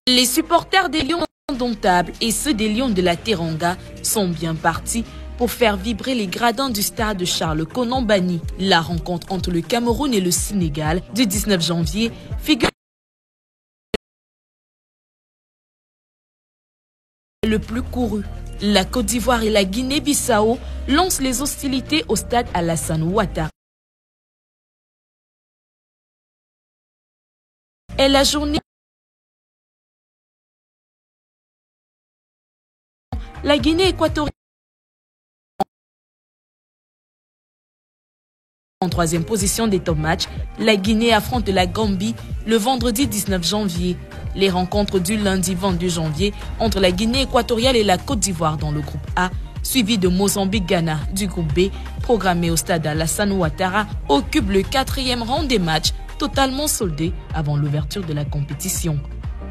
J: Les supporters des Lions indomptables et ceux des Lions de la Teranga sont bien partis pour faire vibrer les gradins du stade Charles Konan-Banny. La rencontre entre le Cameroun et le Sénégal du 19 janvier figure le plus couru. La Côte d'Ivoire et la Guinée-Bissau lancent les hostilités au stade Alassane Ouattara. Et la journée la Guinée équatoriale en 3e position des top matchs. La Guinée affronte la Gambie le vendredi 19 janvier. Les rencontres du lundi 22 janvier entre la Guinée équatoriale et la Côte d'Ivoire dans le groupe A, suivi de Mozambique-Ghana du groupe B, programmé au stade Alassane Ouattara, occupe le 4e rang des matchs, totalement soldés avant l'ouverture de la compétition.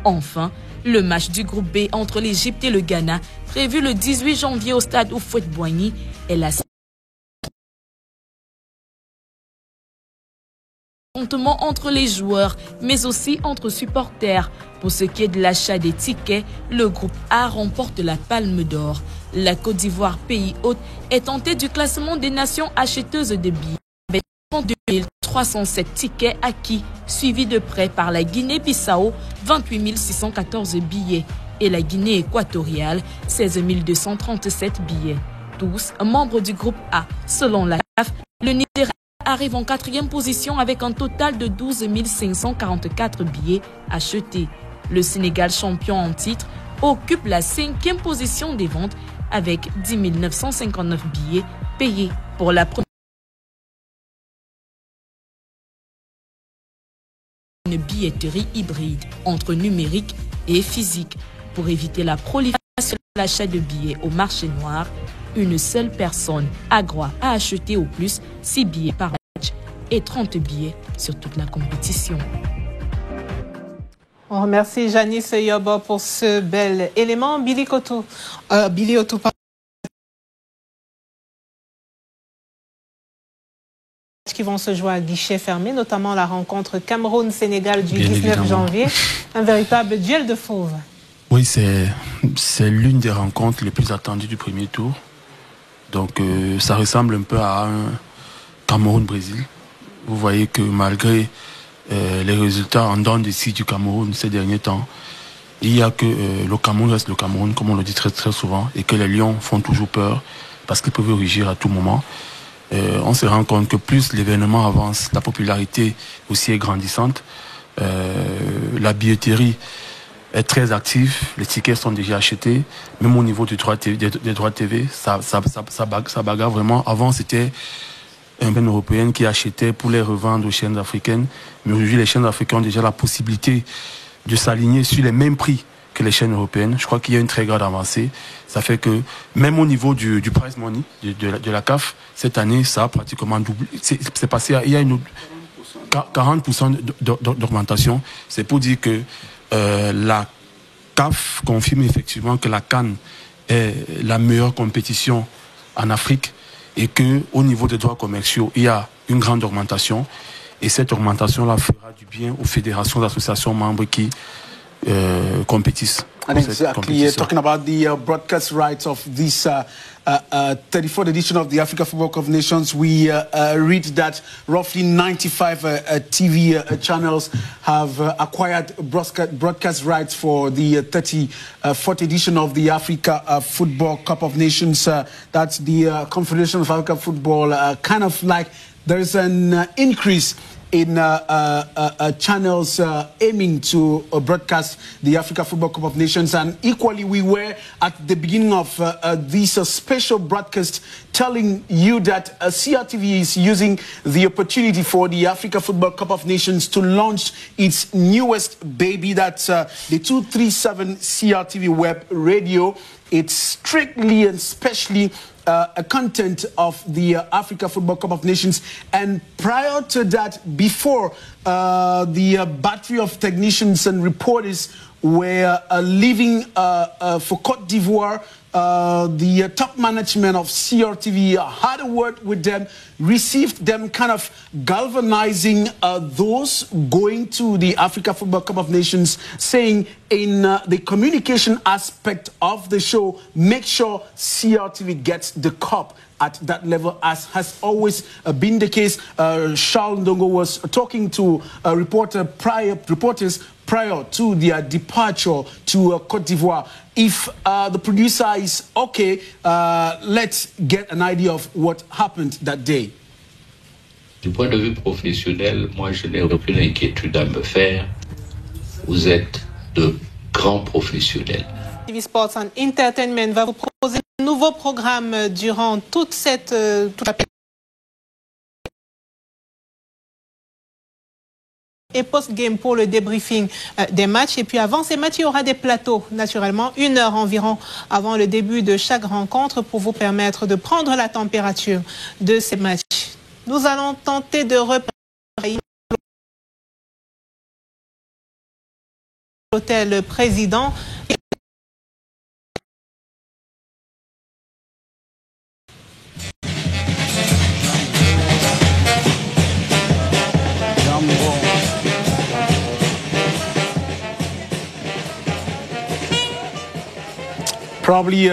J: Enfin, le match du groupe B entre l'Égypte et le Ghana, prévu le 18 janvier au stade Houphouët-Boigny, est la affrontements entre les joueurs, mais aussi entre supporters. Pour ce qui est de l'achat des tickets, le groupe A remporte la Palme d'Or. La Côte d'Ivoire, pays hôte, est tentée du classement des nations acheteuses de billets avec 32 307 tickets acquis, suivis de près par la Guinée-Bissau, 28 614 billets, et la Guinée équatoriale, 16 237 billets. Tous membres du groupe A. Selon la CAF, le Nigeria arrive en 4e position avec un total de 12 544 billets achetés. Le Sénégal, champion en titre, occupe la 5e position des ventes avec 10 959 billets payés pour la première. Une billetterie hybride entre numérique et physique pour éviter la prolifération de l'achat de billets au marché noir. Une seule personne a droit à acheter au plus 6 billets par match et 30 billets sur toute la compétition.
B: On remercie Janice Yobo pour ce bel élément. Billy Otou, qui vont se jouer à guichet fermé, notamment la rencontre Cameroun-Sénégal du 19 janvier. Un véritable duel de fauves.
D: Oui, c'est l'une des rencontres les plus attendues du premier tour. Donc ça ressemble un peu à un Cameroun-Brésil. Vous voyez que malgré les résultats en dents d'ici du Cameroun ces derniers temps, il y a que le Cameroun reste le Cameroun, comme on le dit très très souvent, et que les Lions font toujours peur parce qu'ils peuvent rugir à tout moment. On se rend compte que plus l'événement avance, la popularité aussi est grandissante. La billetterie est très active, les tickets sont déjà achetés, même au niveau des droits TV, ça bagarre vraiment. Avant, c'était une chaîne européenne qui achetait pour les revendre aux chaînes africaines, mais aujourd'hui, les chaînes africaines ont déjà la possibilité de s'aligner sur les mêmes prix que les chaînes européennes. Je crois qu'il y a une très grande avancée. Ça fait que, même au niveau du prize money de la CAF, cette année, ça a pratiquement doublé. C'est passé, il y a une 40% d'augmentation. C'est pour dire que la CAF confirme effectivement que la CAN est la meilleure compétition en Afrique et que au niveau des droits commerciaux, il y a une grande augmentation et cette augmentation-là fera du bien aux fédérations, associations membres qui compétissent.
A: And exactly, talking about the broadcast rights of this 34th edition of the Africa Football Cup of Nations, we read that roughly 95 TV channels have acquired broadcast rights for the 34th edition of the Africa Football Cup of Nations. That's the Confederation of Africa Football, kind of like there's an increase in channels aiming to broadcast the Africa Football Cup of Nations. And equally, we were at the beginning of this special broadcast telling you that CRTV is using the opportunity for the Africa Football Cup of Nations to launch its newest baby. That's the 237 CRTV web radio. It's strictly and specially a content of the Africa Football Cup of Nations. And prior to that, before the battery of technicians and reporters were leaving for Côte d'Ivoire, the top management of CRTV had a word with them, received them, kind of galvanizing those going to the Africa Football Cup of Nations, saying in the communication aspect of the show, make sure CRTV gets the cup at that level, as has always been the case. Charles Ndongo was talking to reporters prior to their departure to Côte d'Ivoire. If the producer is okay, let's get an idea of what happened that day.
L: Du point de vue professionnel, moi je n'ai aucune inquiétude à me faire. Vous êtes de grands professionnels.
B: TV Sports and Entertainment va vous proposer un nouveau programme durant toute la et post-game pour le débriefing des matchs. Et puis avant ces matchs, il y aura des plateaux, naturellement, 1 heure environ avant le début de chaque rencontre pour vous permettre de prendre la température de ces matchs. Nous allons tenter de repérer l'hôtel président.
A: Probably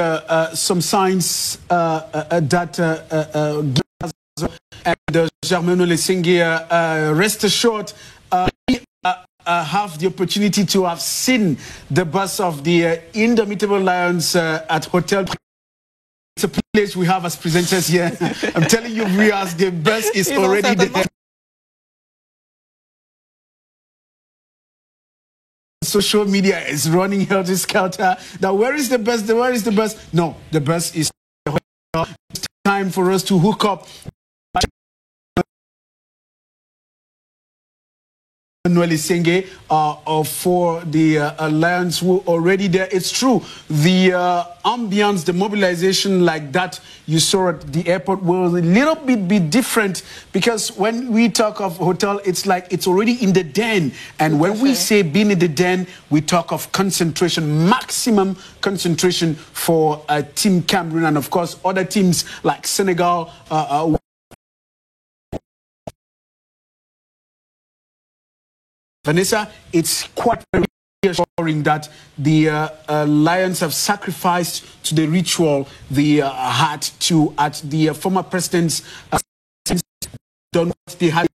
A: some signs that and Germain Olesengue, rest assured, we have the opportunity to have seen the bus of the Indomitable Lions at Hotel. It's a place we have as presenters here. I'm telling you, the bus is already there. Social media is running helter-skelter. Now, where is the bus? Where is the bus? No, the bus is it's time for us to hook up. Olesengue for the Lions who are already there. It's true, the ambience, the mobilization like that you saw at the airport will a little bit be different, because when we talk of hotel, it's like it's already in the den, and when we say being in the den, we talk of concentration, maximum concentration for Team Cameroon, and of course other teams like Senegal. Vanessa, it's quite reassuring that the Lions have sacrificed to the ritual they had to at the former president's done what they had.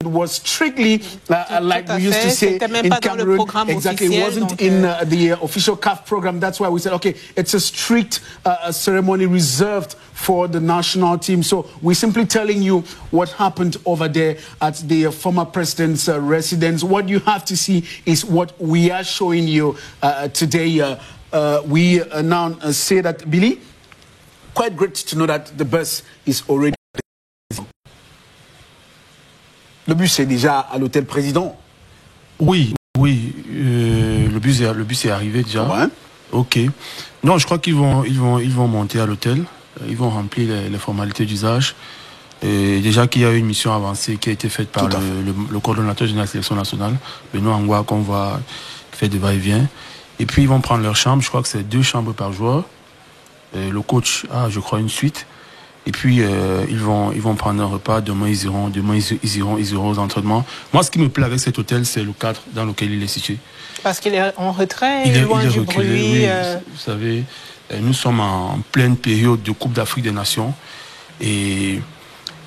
A: It was strictly like we used to say in Cameroon. Exactly, it wasn't in the official CAF program. That's why we said, okay, it's a strict ceremony reserved for the national team. So we're simply telling you what happened over there at the former president's residence. What you have to see is what we are showing you today. We now say that, Billy, quite great to know that the bus is already. Le bus est déjà à l'hôtel président.
D: Oui, le bus est arrivé déjà.
A: Ouais.
D: Ok. Non, je crois qu'ils vont monter à l'hôtel. Ils vont remplir les formalités d'usage. Déjà qu'il y a eu une mission avancée qui a été faite par le coordonnateur général de la sélection nationale, Benoît Angwa, qu'on va faire des va-et-vient. Et puis ils vont prendre leur chambre. Je crois que c'est 2 chambres par joueur. Le coach a, je crois, une suite. Et puis ils vont prendre un repas. Demain ils iront aux entraînements. Moi, ce qui me plaît avec cet hôtel, c'est le cadre dans lequel il est situé.
B: Parce qu'il est en retrait, loin du bruit.
D: Oui, vous savez, nous sommes en pleine période de Coupe d'Afrique des Nations et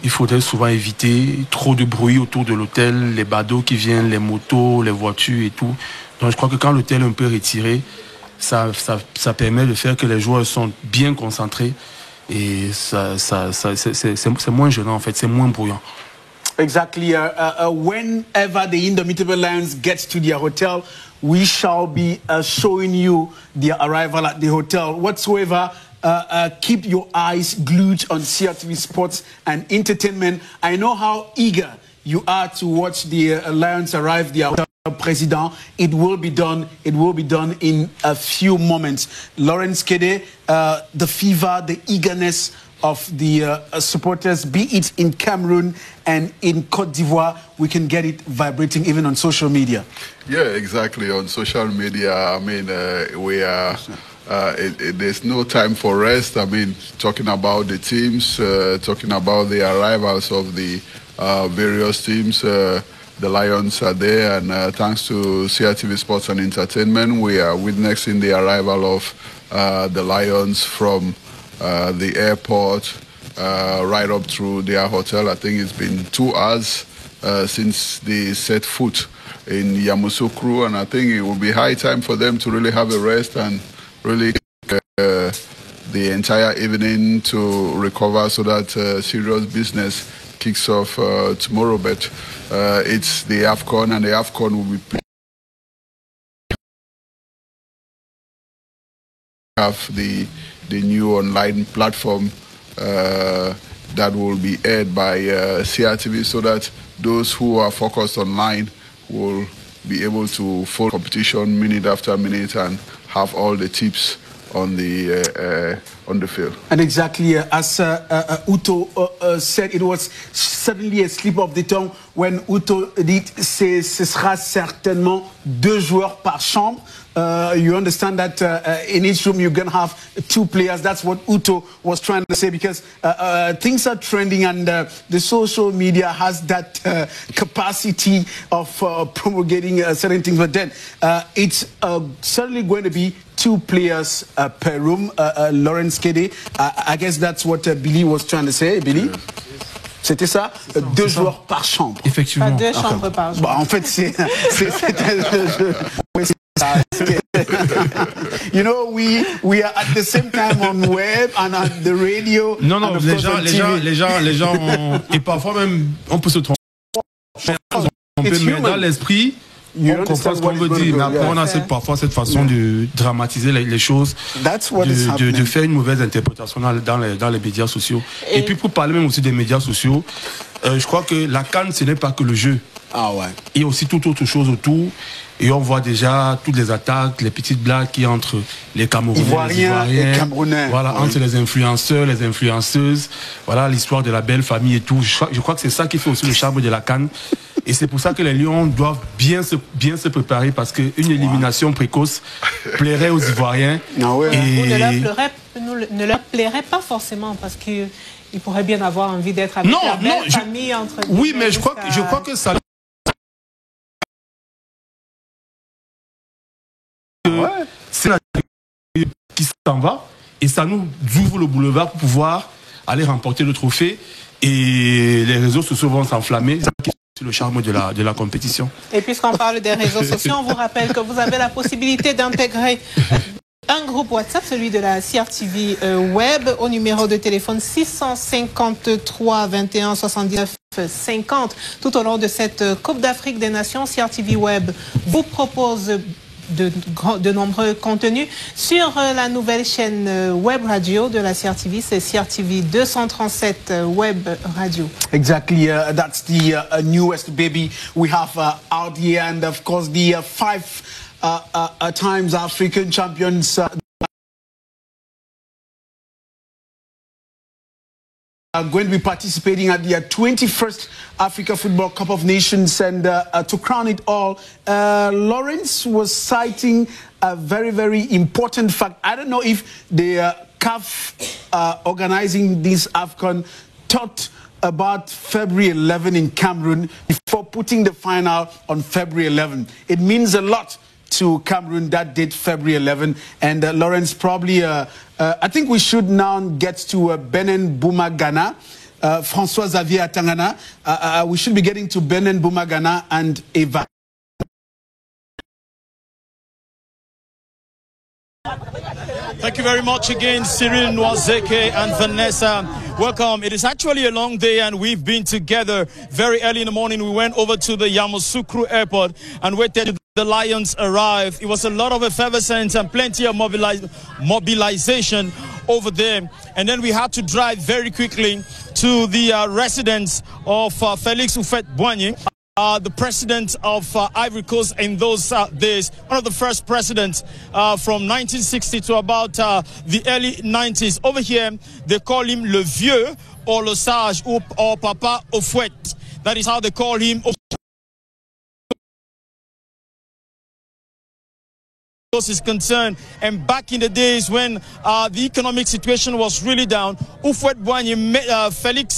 D: il faudrait souvent éviter trop de bruit autour de l'hôtel, les badauds qui viennent, les motos, les voitures et tout. Donc je crois que quand l'hôtel est un peu retiré, ça permet de faire que les joueurs sont bien concentrés. Et c'est moins gênant en fait, c'est moins bruyant.
A: Exactly. Whenever the Indomitable Lions gets to their hotel, we shall be showing you the arrival at the hotel. Whatsoever, keep your eyes glued on CRTV Sports and Entertainment. I know how eager you are to watch the Lions arrive the hotel. President, it will be done in a few moments. Lawrence Kede, the fever, the eagerness of the supporters, be it in Cameroon and in Côte d'Ivoire, we can get it vibrating even on social media.
C: Yeah, exactly. On social media, I mean, we are. There's no time for rest. I mean, talking about the teams, talking about the arrivals of the various teams. The Lions are there, and thanks to CRTV Sports and Entertainment, we are witnessing the arrival of the Lions from the airport right up through their hotel. I think it's been 2 hours since they set foot in Yamoussoukro, and I think it will be high time for them to really have a rest and really the entire evening to recover so that serious business kicks off tomorrow. But it's the AFCON, and the AFCON will be have the new online platform that will be aired by CRTV, so that those who are focused online will be able to follow competition minute after minute and have all the tips on the on the field.
A: And exactly as Uto said, it was certainly a slip of the tongue when Uto dit ce sera certainement 2 joueurs par chambre. You understand that in each room you're going to have 2 players. That's what Uto was trying to say, because things are trending, and the social media has that capacity of promulgating certain things. But then it's certainly going to be 2 players per room. Lawrence Kede, I guess that's what Billy was trying to say. Billy? C'était ça, 2 joueurs par chambre.
D: Effectivement.
B: Pas 2 chambres par jour.
A: Bah, en fait, c'est you know, we are at the same time on web and at the radio.
D: Non, les gens et parfois même on peut se tromper. On peut mettre dans l'esprit. On comprend ce qu'on veut dire, mais après on a parfois cette façon de dramatiser les choses, de faire une mauvaise interprétation dans les médias sociaux. Et puis pour parler même aussi des médias sociaux, je crois que la CAN, ce n'est pas que le jeu.
A: Ah ouais.
D: Il y a aussi toute autre chose autour. Et on voit déjà toutes les attaques, les petites blagues qui entre les Camerounais, les Ivoiriens,
A: Camerounais.
D: Voilà, entre les influenceurs, les influenceuses. Voilà, l'histoire de la belle famille et tout. Je crois que c'est ça qui fait aussi le charme de la CAN. Et c'est pour ça que les Lions doivent bien se préparer, parce qu'une élimination précoce plairait aux Ivoiriens.
A: Ah ouais.
B: Ou ne leur plairait pas forcément, parce qu'ils pourraient bien avoir envie d'être avec la belle famille.
D: Oui, mais je crois que ça... C'est la qui s'en va, et ça nous ouvre le boulevard pour pouvoir aller remporter le trophée, et les réseaux sociaux vont s'enflammer. C'est le charme de la compétition.
B: Et puisqu'on parle des réseaux sociaux, on vous rappelle que vous avez la possibilité d'intégrer un groupe WhatsApp, celui de la CRTV Web, au numéro de téléphone 653 21 79 50. Tout au long de cette Coupe d'Afrique des Nations, CRTV Web vous propose de nombreux contenus sur la nouvelle chaîne web radio de la CRTV. C'est CRTV 237 Web Radio.
A: Exactly, that's the newest baby we have out here, and of course the 5 times African champions are going to be participating at the 21st Africa Football Cup of Nations. And to crown it all, Lawrence was citing a very, very important fact. I don't know if the CAF organizing this AFCON thought about February 11 in Cameroon before putting the final on February 11. It means a lot to Cameroon, that date, February 11. And Lawrence, probably, I think we should now get to Benin Boumagana, François Xavier Atangana. We should be getting to Benin Boumagana and Eva.
F: Thank you very much again, Cyril Nwazeke and Vanessa. Welcome. It is actually a long day, and we've been together very early in the morning. We went over to the Yamoussoukro airport and waited till the Lions arrived. It was a lot of effervescence and plenty of mobilization over there. And then we had to drive very quickly to the residence of Felix Houphouët-Boigny, the president of Ivory Coast in those days, one of the first presidents from 1960 to about the early 90s. Over here, they call him Le Vieux or Le Sage or Papa Houphouët. That is how they call him. Is concerned, and back in the days when the economic situation was really down, Felix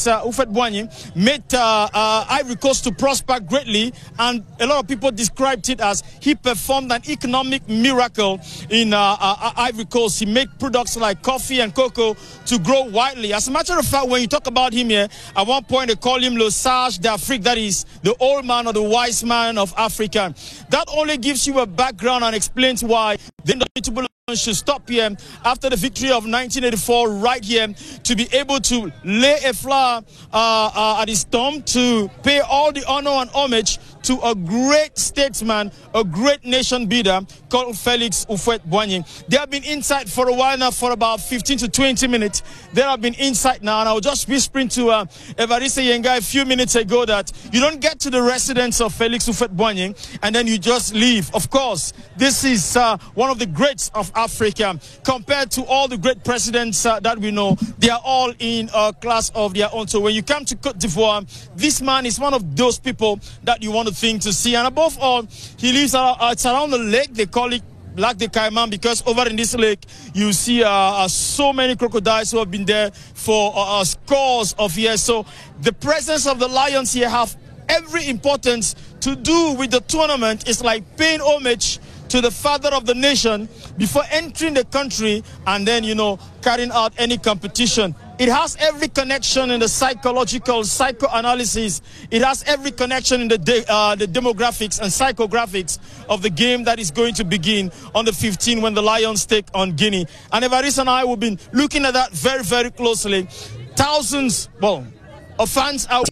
F: Houphouët-Boigny made Ivory Coast to prosper greatly, and a lot of people described it as he performed an economic miracle in Ivory Coast. He made products like coffee and cocoa to grow widely. As a matter of fact, when you talk about him here, at one point they call him Le Sage d'Afrique, that is the old man or the wise man of Africa. That only gives you a background and explains why the indomitable should stop here after the victory of 1984 right here to be able to lay a flower at his tomb to pay all the honor and homage to a great statesman, a great nation builder called Felix Houphouët-Boigny. They have been inside for a while now, for about 15 to 20 minutes. They have been inside now, and I was just whispering to Evariste Yenga a few minutes ago that you don't get to the residence of Felix Houphouët-Boigny and then you just leave. Of course, this is one of the greats of Africa. Compared to all the great presidents that we know, they are all in a class of their own. So when you come to Côte d'Ivoire, this man is one of those people that you want to think to see. And above all, he lives it's around the lake. They call it Lac de Caïman, because over in this lake you see so many crocodiles who have been there for scores of years. So the presence of the lions here have every importance to do with the tournament. It's like paying homage to the father of the nation before entering the country and then, you know, carrying out any competition. It has every connection in the psychological psychoanalysis. It has every connection in the demographics and psychographics of the game that is going to begin on the 15th when the Lions take on Guinea. And Evariste and I will be looking at that very, very closely. Thousands, of fans are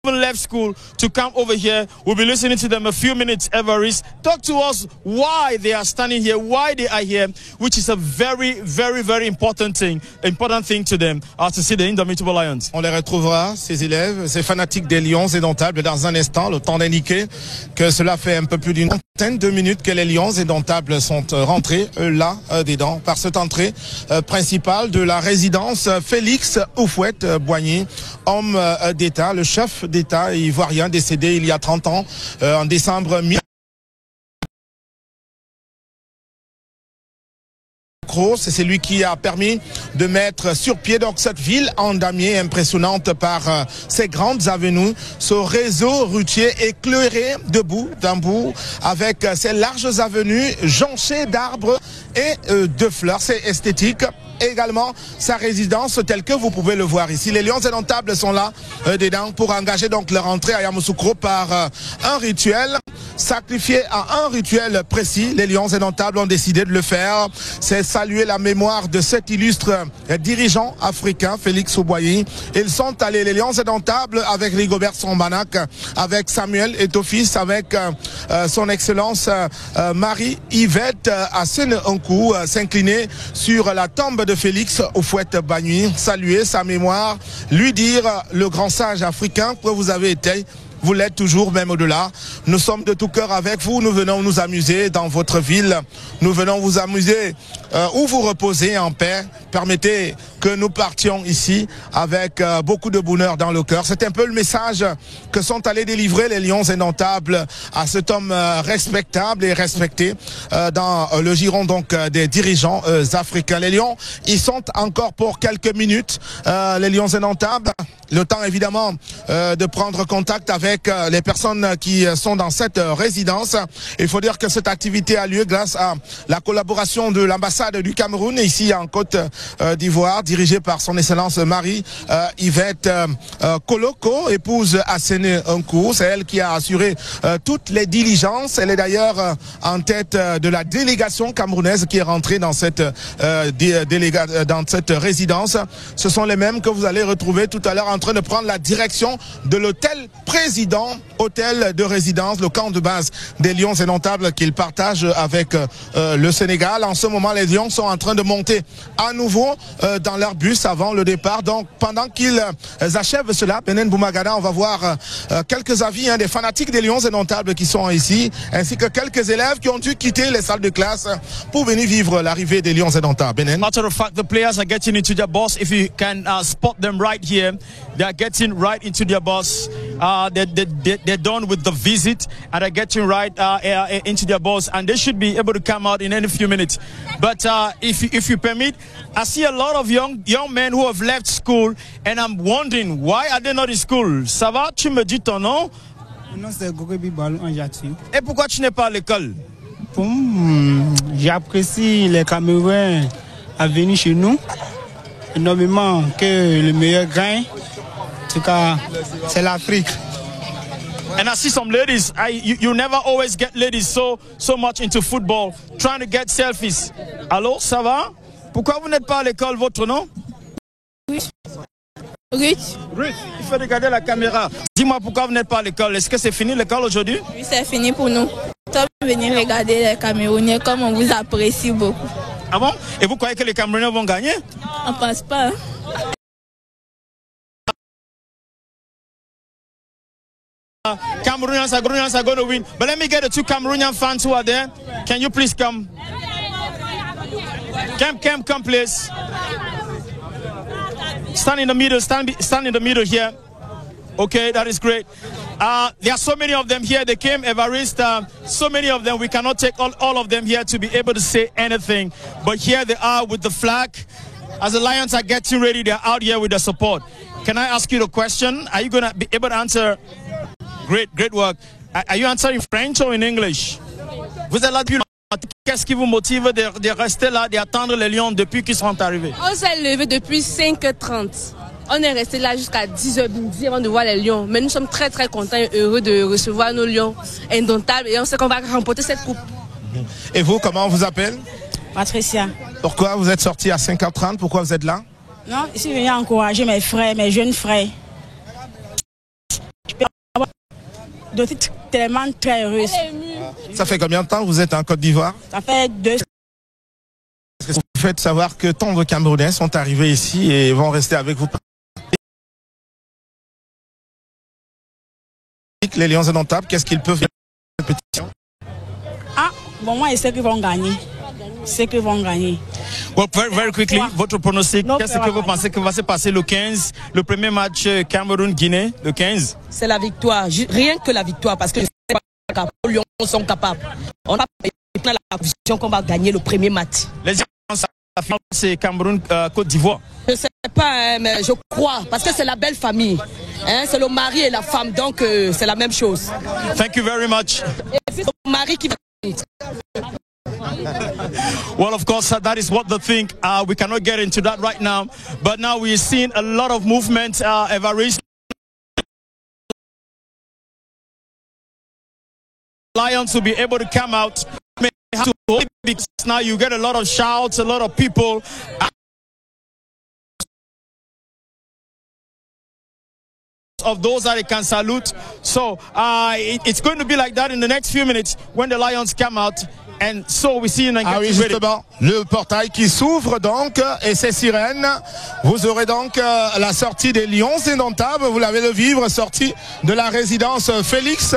F: left school to come over here. We'll be listening to them a few minutes. Evariste, talk to us why they are standing here, why they are here, which is a very, very, very important thing to them, to see the Indomitable Lions.
E: On les retrouvera, ces élèves, ces fanatiques des Lions indomptables, dans un instant, le temps d'indiquer que cela fait un peu plus d'une trentaine de minutes que les Lions indomptables sont rentrés là dedans par cette entrée principale de la résidence Félix Houphouët-Boigny, homme d'État, le chef d'État ivoirien décédé il y a 30 ans en décembre. C'est celui qui a permis de mettre sur pied donc cette ville en damier impressionnante par ses grandes avenues, ce réseau routier éclairé de bout en bout avec ses larges avenues jonchées d'arbres et de fleurs. C'est esthétique. Et également sa résidence telle que vous pouvez le voir ici. Les Lions indomptables sont là dedans pour engager donc leur entrée à Yamoussoukro par un rituel sacrifié à un rituel précis. Les Lions indomptables ont décidé de le faire. C'est saluer la mémoire de cet illustre dirigeant africain, Félix Houphouët-Boigny. Ils sont allés, les Lions indomptables, avec Rigobert Sambanac, avec Samuel Eto'o-Fils, avec son excellence Marie-Yvette Asséné-Nkou, s'incliner sur la tombe de Félix Houphouët-Boigny, saluer sa mémoire, lui dire le grand sage africain que vous avez été. Vous l'êtes toujours, même au-delà. Nous sommes de tout cœur avec vous. Nous venons nous amuser dans votre ville. Nous venons vous amuser où vous reposez en paix. Permettez que nous partions ici avec beaucoup de bonheur dans le cœur. C'est un peu le message que sont allés délivrer les Lions indomptables à cet homme respectable et respecté dans le giron donc des dirigeants africains. Les Lions, ils sont encore pour quelques minutes. Les Lions indomptables, le temps évidemment de prendre contact avec les personnes qui sont dans cette résidence. Il faut dire que cette activité a lieu grâce à la collaboration de l'ambassade du Cameroun ici en Côte d'Ivoire, dirigée par son excellence Marie-Yvette Koloko, épouse Asséné-Nkou. C'est elle qui a assuré toutes les diligences. Elle est d'ailleurs en tête de la délégation camerounaise qui est rentrée dans cette résidence. Ce sont les mêmes que vous allez retrouver tout à l'heure en train de prendre la direction de l'hôtel président, hôtel de résidence, le camp de base des Lions indomptables qu'ils partagent avec le Sénégal. En ce moment, les Lions sont en train de monter à nouveau dans leur bus avant le départ. Donc, pendant qu'ils achèvent cela, Benin Boumagada, on va voir quelques avis des fanatiques des Lions indomptables qui sont ici, ainsi que quelques élèves qui ont dû quitter les salles de classe pour venir vivre l'arrivée des Lions indomptables. Benin.
F: Matter of fact, the players are getting into their bus. If you can spot them right here, they are getting right into their bus. They're done with the visit and they're getting right into their bus, and they should be able to come out in any few minutes. But if you permit, I see a lot of young men who have left school, and I'm wondering why are they not in school? Ça va, tu me dis ton nom?
M: Non, c'est Gorebi Balou Anjati.
F: Et pourquoi tu n'es pas à l'école?
M: J'apprécie les Camerounais à venir chez nous. Énormément que le meilleur gagne. En tout cas, c'est l'Afrique.
F: And I see some ladies. You never always get ladies so much into football, trying to get selfies. Allô, ça va? Pourquoi vous n'êtes pas à l'école, votre nom?
M: Oui.
N: Ruth.
F: Ruth, il faut regarder la caméra. Dis-moi pourquoi vous n'êtes pas à l'école. Est-ce que c'est fini l'école aujourd'hui?
N: Oui, c'est fini pour nous. Nous sommes venus regarder les Camerounais comme on vous apprécie beaucoup.
F: Ah bon? Et vous croyez que les Camerounais vont gagner?
N: On ne pense pas.
F: Cameroonians are going to win. But let me get the two Cameroonian fans who are there. Can you please come? Come, please. Stand in the middle. Stand in the middle here. Okay, that is great. There are so many of them here. They came, Evariste. So many of them. We cannot take all of them here to be able to say anything. But here they are with the flag. As the Lions are getting ready, they're out here with the support. Can I ask you the question? Are you going to be able to answer? Great work. Are you answering French or in English? Vous êtes là depuis longtemps. Qu'est-ce qui vous motive de rester là, d'attendre les Lions depuis qu'ils sont arrivés?
O: On s'est levé depuis 5h30. On est resté là jusqu'à 10h midi avant de voir les Lions. Mais nous sommes très contents et heureux de recevoir nos Lions indomptables et on sait qu'on va remporter cette coupe.
E: Et vous, comment on vous appelle?
P: Patricia.
E: Pourquoi vous êtes sorti à 5h30? Pourquoi vous êtes là?
P: Non, je suis venu encourager mes frères, mes jeunes frères. Je suis tellement très heureuse.
E: Ça fait combien de temps que vous êtes en Côte d'Ivoire?
P: Ça fait 2 ans.
E: Est-ce que vous faites savoir que tant de Camerounais sont arrivés ici et vont rester avec vous? Les Lions indomptables, qu'est-ce qu'ils peuvent faire cette pétition?
P: Ah, bon, moi, je sais qu'ils vont gagner. Je sais qu'ils vont gagner.
F: Well, very quickly, votre pronostic, qu'est-ce que vous pensez que va se passer le 15, le premier match Cameroun-Guinée, le 15?
Q: C'est la victoire, rien que la victoire, parce que les Lions sont capables. On a la position qu'on va gagner le premier match.
F: Les Lions, c'est Cameroun-Côte d'Ivoire.
Q: Je ne sais pas, mais je crois, parce que c'est la belle famille. Hein, c'est le mari et la femme, donc c'est la même chose.
F: Thank you very much.
Q: Et c'est le mari qui va...
F: Well, of course, that is what they think. We cannot get into that right now. But now we're seeing a lot of movement. Evariste Lions will be able to come out. Because now you get a lot of shouts, a lot of people. Of those that they can salute. So it's going to be like that in the next few minutes when the Lions come out. And so we see
E: ah oui, justement, le portail qui s'ouvre donc et ces sirènes. Vous aurez donc la sortie des Lions indomptables. Vous l'avez de vivre, sortie de la résidence Félix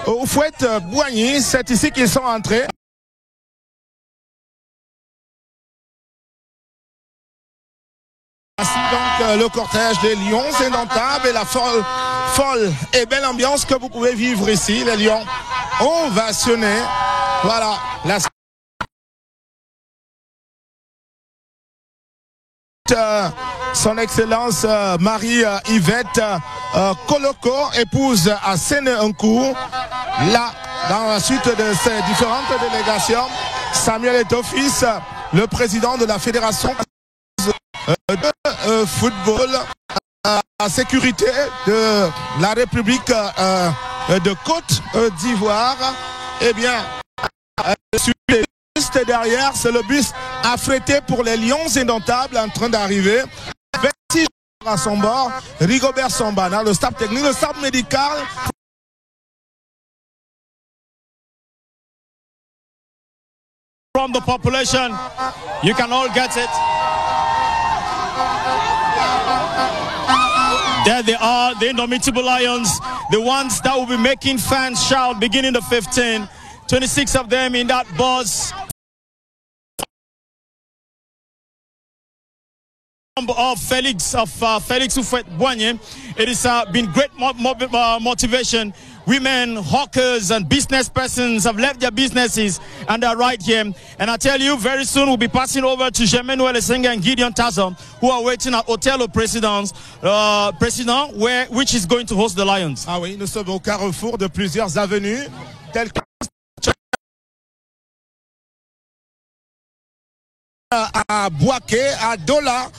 E: Houphouët-Boigny. C'est ici qu'ils sont entrés. Voici donc le cortège des Lions indomptables et la folle et belle ambiance que vous pouvez vivre ici, les Lions ovationnés. Voilà, son Excellence Marie-Yvette Koloko, épouse à Séné-Nkou. Là, dans la suite de ces différentes délégations, Samuel Eto'o-Fils, le président de la Fédération de football à sécurité de la République de Côte d'Ivoire. Eh bien, juste derrière, c'est le bus affrété pour les Lions indomptables en train d'arriver. 26 joueurs à son bord, Rigobert Sambana, le staff technique, le staff médical.
F: From the population, you can all get it. There they are, the indomitable Lions, the ones that will be making fans shout beginning the 15. 26 of them in that bus. Of Felix Houphouët-Boigny. It has been great motivation. Women, hawkers and business persons have left their businesses and are right here. And I tell you, very soon we'll be passing over to Germain Ouelessenga and Gideon Tazo, who are waiting at Hotel au Président, which is going to host the Lions.
E: Ah oui, nous sommes au carrefour de plusieurs avenues, telles que à Bouaké, à Dola.